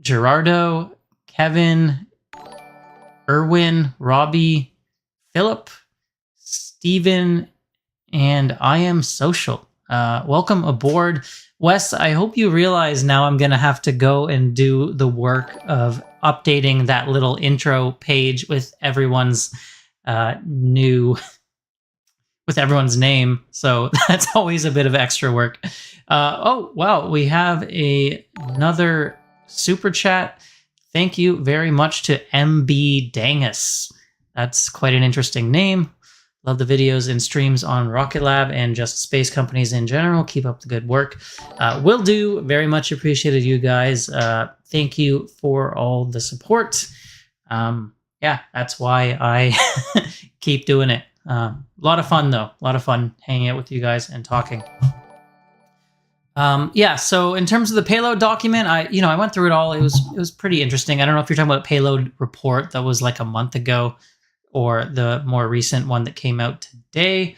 Speaker 1: Gerardo, Kevin, Erwin, Robbie, Philip, Steven, and I Am Social. Welcome aboard. Wes, I hope you realize now I'm going to have to go and do the work of updating that little intro page with everyone's with everyone's name. So that's always a bit of extra work. Oh, wow. We have another super chat. Thank you very much to MB Dangus. That's quite an interesting name. Love the videos and streams on Rocket Lab and just space companies in general. Keep up the good work. Will do. Very much appreciated, you guys. Thank you for all the support. Yeah, that's why I keep doing it. A lot of fun, though. A lot of fun hanging out with you guys and talking. Yeah, so in terms of the payload document, I went through it all. It was pretty interesting. I don't know if you're talking about payload report that was like a month ago, or the more recent one that came out today.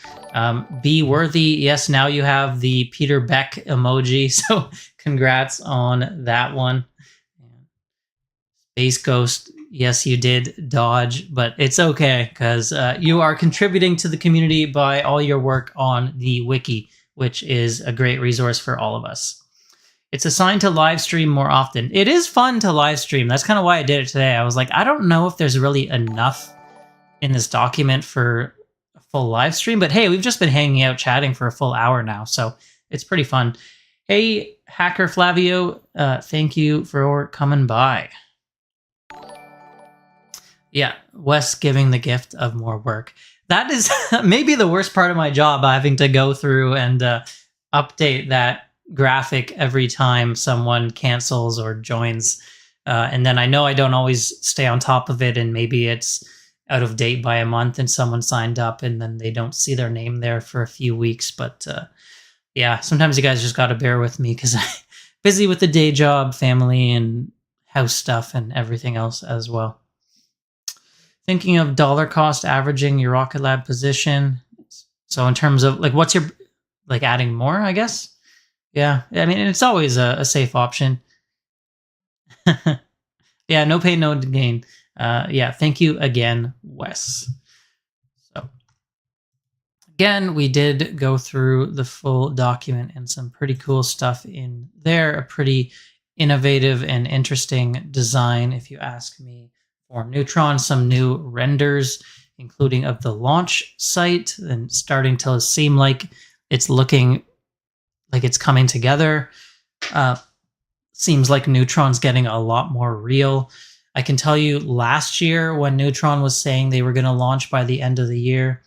Speaker 1: Be worthy. Yes, now you have the Peter Beck emoji. So congrats on that one. Space Ghost. Yes, you did dodge, but it's okay because you are contributing to the community by all your work on the wiki, which is a great resource for all of us. It's assigned to live stream more often. It is fun to live stream. That's kind of why I did it today. I was like, I don't know if there's really enough in this document for a full live stream, but hey, we've just been hanging out chatting for a full hour now, so it's pretty fun. Hey, Hacker Flavio, thank you for coming by. Yeah, Wes giving the gift of more work. That is maybe the worst part of my job, having to go through and update that graphic every time someone cancels or joins. And then I know I don't always stay on top of it, and maybe it's out of date by a month and someone signed up and then they don't see their name there for a few weeks. But yeah, sometimes you guys just got to bear with me because I'm busy with the day job, family, and house stuff and everything else as well. Thinking of dollar cost averaging your Rocket Lab position. So in terms of like, what's your, like adding more, I guess? Yeah, I mean, it's always a safe option. Yeah, no pain, no gain. Yeah, thank you again, Wes. So again, we did go through the full document and some pretty cool stuff in there. A pretty innovative and interesting design, if you ask me, for Neutron. Some new renders, including of the launch site, and starting to seem like it's looking like it's coming together. Seems like Neutron's getting a lot more real. I can tell you last year when Neutron was saying they were going to launch by the end of the year,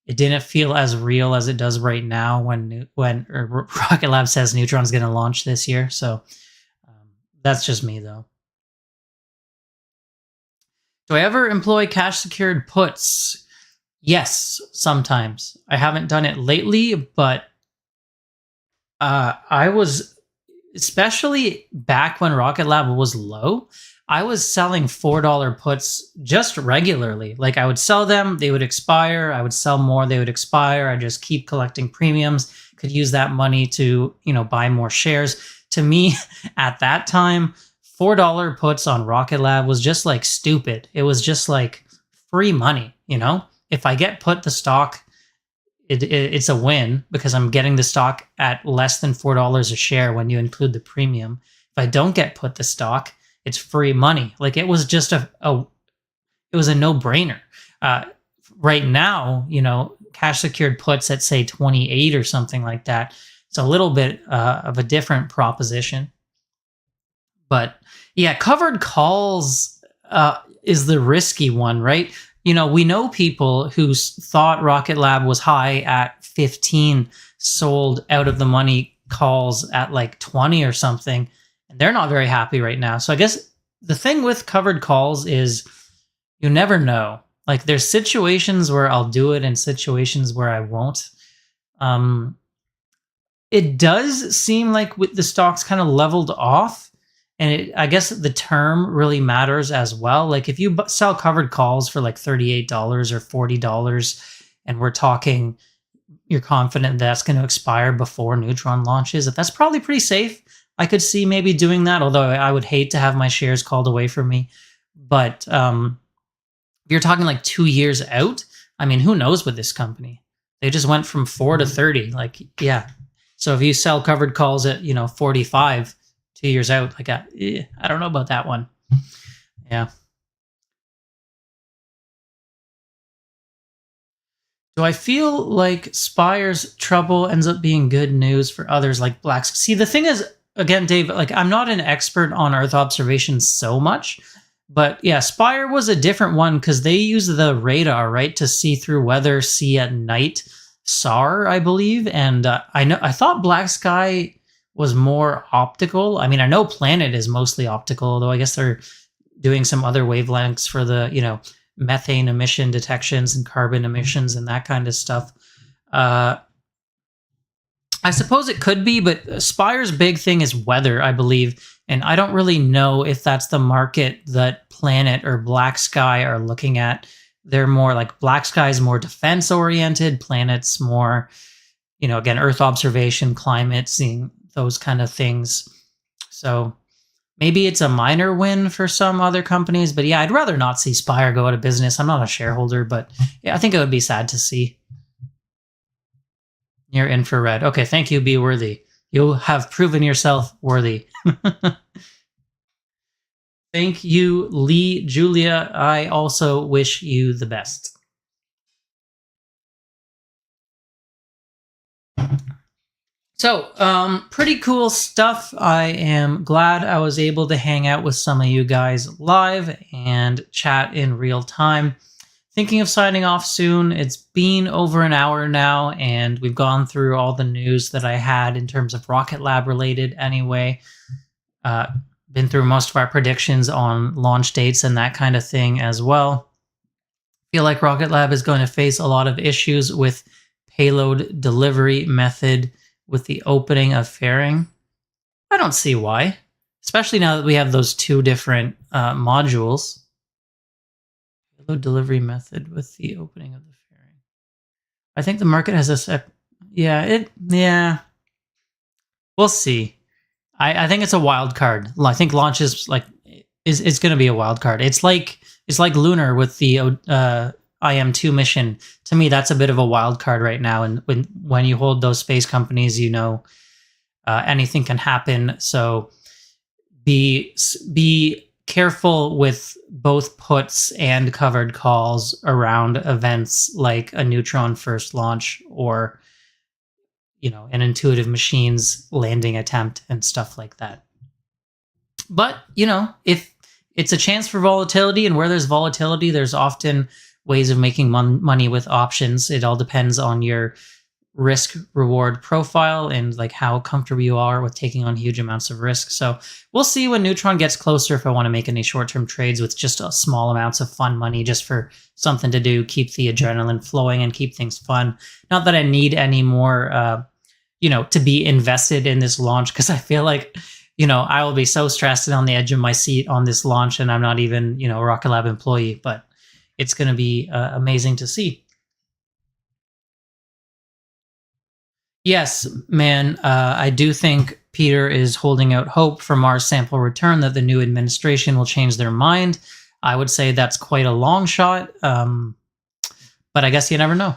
Speaker 1: it didn't feel as real as it does right now when Rocket Lab says Neutron's going to launch this year. So that's just me, though. Do I ever employ cash secured puts? Yes, sometimes. I haven't done it lately, but I was, especially back when Rocket Lab was low, I was selling $4 puts just regularly. Like I would sell them, they would expire. I would sell more, they would expire. I just keep collecting premiums, could use that money to, buy more shares. To me, at that time, $4 puts on Rocket Lab was just like stupid. It was just like free money, If I get put the stock, it's a win because I'm getting the stock at less than $4 a share when you include the premium. If I don't get put the stock, it's free money. Like it was just it was a no-brainer. Right now, cash secured puts at say 28 or something like that. It's a little bit of a different proposition. But yeah, covered calls is the risky one, right? We know people who thought Rocket Lab was high at 15, sold out of the money calls at like 20 or something, and they're not very happy right now. So I guess the thing with covered calls is you never know. Like there's situations where I'll do it and situations where I won't. It does seem like with the stocks kind of leveled off. And I guess the term really matters as well. Like if you sell covered calls for like $38 or $40, and we're talking, you're confident that's going to expire before Neutron launches, that's probably pretty safe. I could see maybe doing that, although I would hate to have my shares called away from me. But if you're talking like 2 years out, I mean, who knows with this company? They just went from 4 to 30. Like, yeah. So if you sell covered calls at, 45, 2 years out, like I don't know about that one. Yeah. Do I feel like Spire's trouble ends up being good news for others like Blacks? See, the thing is, again, Dave, like I'm not an expert on Earth observation so much, but yeah, Spire was a different one because they use the radar, right, to see through weather, see at night, SAR, I believe, and I thought Black Sky was more optical. I mean, I know Planet is mostly optical, although I guess they're doing some other wavelengths for the, methane emission detections and carbon emissions and that kind of stuff. I suppose it could be, but Spire's big thing is weather, I believe. And I don't really know if that's the market that Planet or Black Sky are looking at. They're more like Black Sky's more defense oriented. Planet's more, again, Earth observation, climate, seeing those kind of things. So maybe it's a minor win for some other companies, but yeah, I'd rather not see Spire go out of business. I'm not a shareholder, but yeah, I think it would be sad to see. Near infrared. Okay, thank you, Be Worthy. You have proven yourself worthy. Thank you, Lee Julia. I also wish you the best. So, pretty cool stuff. I am glad I was able to hang out with some of you guys live and chat in real time. Thinking of signing off soon. It's been over an hour now, and we've gone through all the news that I had in terms of Rocket Lab related anyway. Been through most of our predictions on launch dates and that kind of thing as well. Feel like Rocket Lab is going to face a lot of issues with payload delivery method with the opening of fairing. I don't see why, especially now that we have those two different modules. Payload delivery method with the opening of the fairing. I think the market has a yeah. We'll see. I think it's a wild card. I think launch is it's going to be a wild card. It's like Lunar with the IM2 mission. To me, that's a bit of a wild card right now. And when you hold those space companies, you know, anything can happen. So be careful with both puts and covered calls around events like a Neutron first launch or, you know, an Intuitive Machines landing attempt and stuff like that. But, you know, if it's a chance for volatility, and where there's volatility, there's often ways of making money with options. It all depends on your risk reward profile and like how comfortable you are with taking on huge amounts of risk. So we'll see when Neutron gets closer if I want to make any short-term trades with just a small amounts of fun money just for something to do, keep the adrenaline flowing and keep things fun. Not that I need any more, you know, to be invested in this launch, because I feel like, you know, I will be so stressed and on the edge of my seat on this launch, and I'm not even, you know, a Rocket Lab employee, but it's going to be amazing to see. Yes, man, I do think Peter is holding out hope for Mars sample return that the new administration will change their mind. I would say that's quite a long shot, but I guess you never know.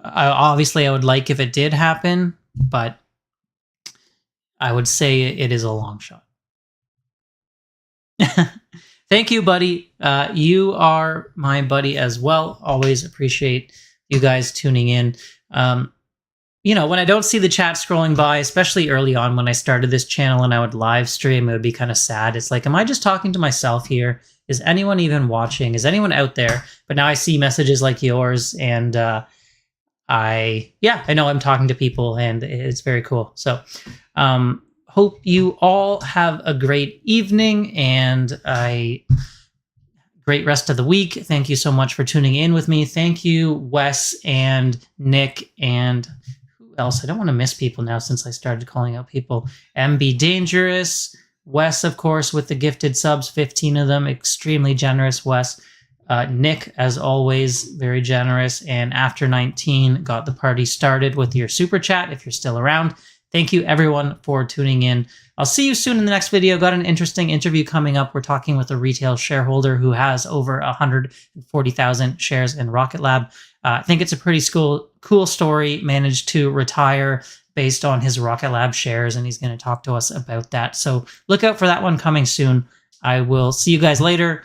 Speaker 1: Obviously, I would like if it did happen, but I would say it is a long shot. Thank you, buddy. You are my buddy as well. Always appreciate you guys tuning in. You know, when I don't see the chat scrolling by, especially early on when I started this channel and I would live stream, it would be kind of sad. It's like, am I just talking to myself here? Is anyone even watching? Is anyone out there? But now I see messages like yours, and I know I'm talking to people, and it's very cool. So hope you all have a great evening and a great rest of the week. Thank you so much for tuning in with me. Thank you, Wes and Nick, and who else? I don't want to miss people now since I started calling out people. MB Dangerous, Wes, of course, with the gifted subs, 15 of them. Extremely generous, Wes. Nick, as always, very generous. And After 19 got the party started with your super chat if you're still around. Thank you, everyone, for tuning in. I'll see you soon in the next video. Got an interesting interview coming up. We're talking with a retail shareholder who has over 140,000 shares in Rocket Lab. I think it's a pretty cool story. Managed to retire based on his Rocket Lab shares, and he's going to talk to us about that. So look out for that one coming soon. I will see you guys later.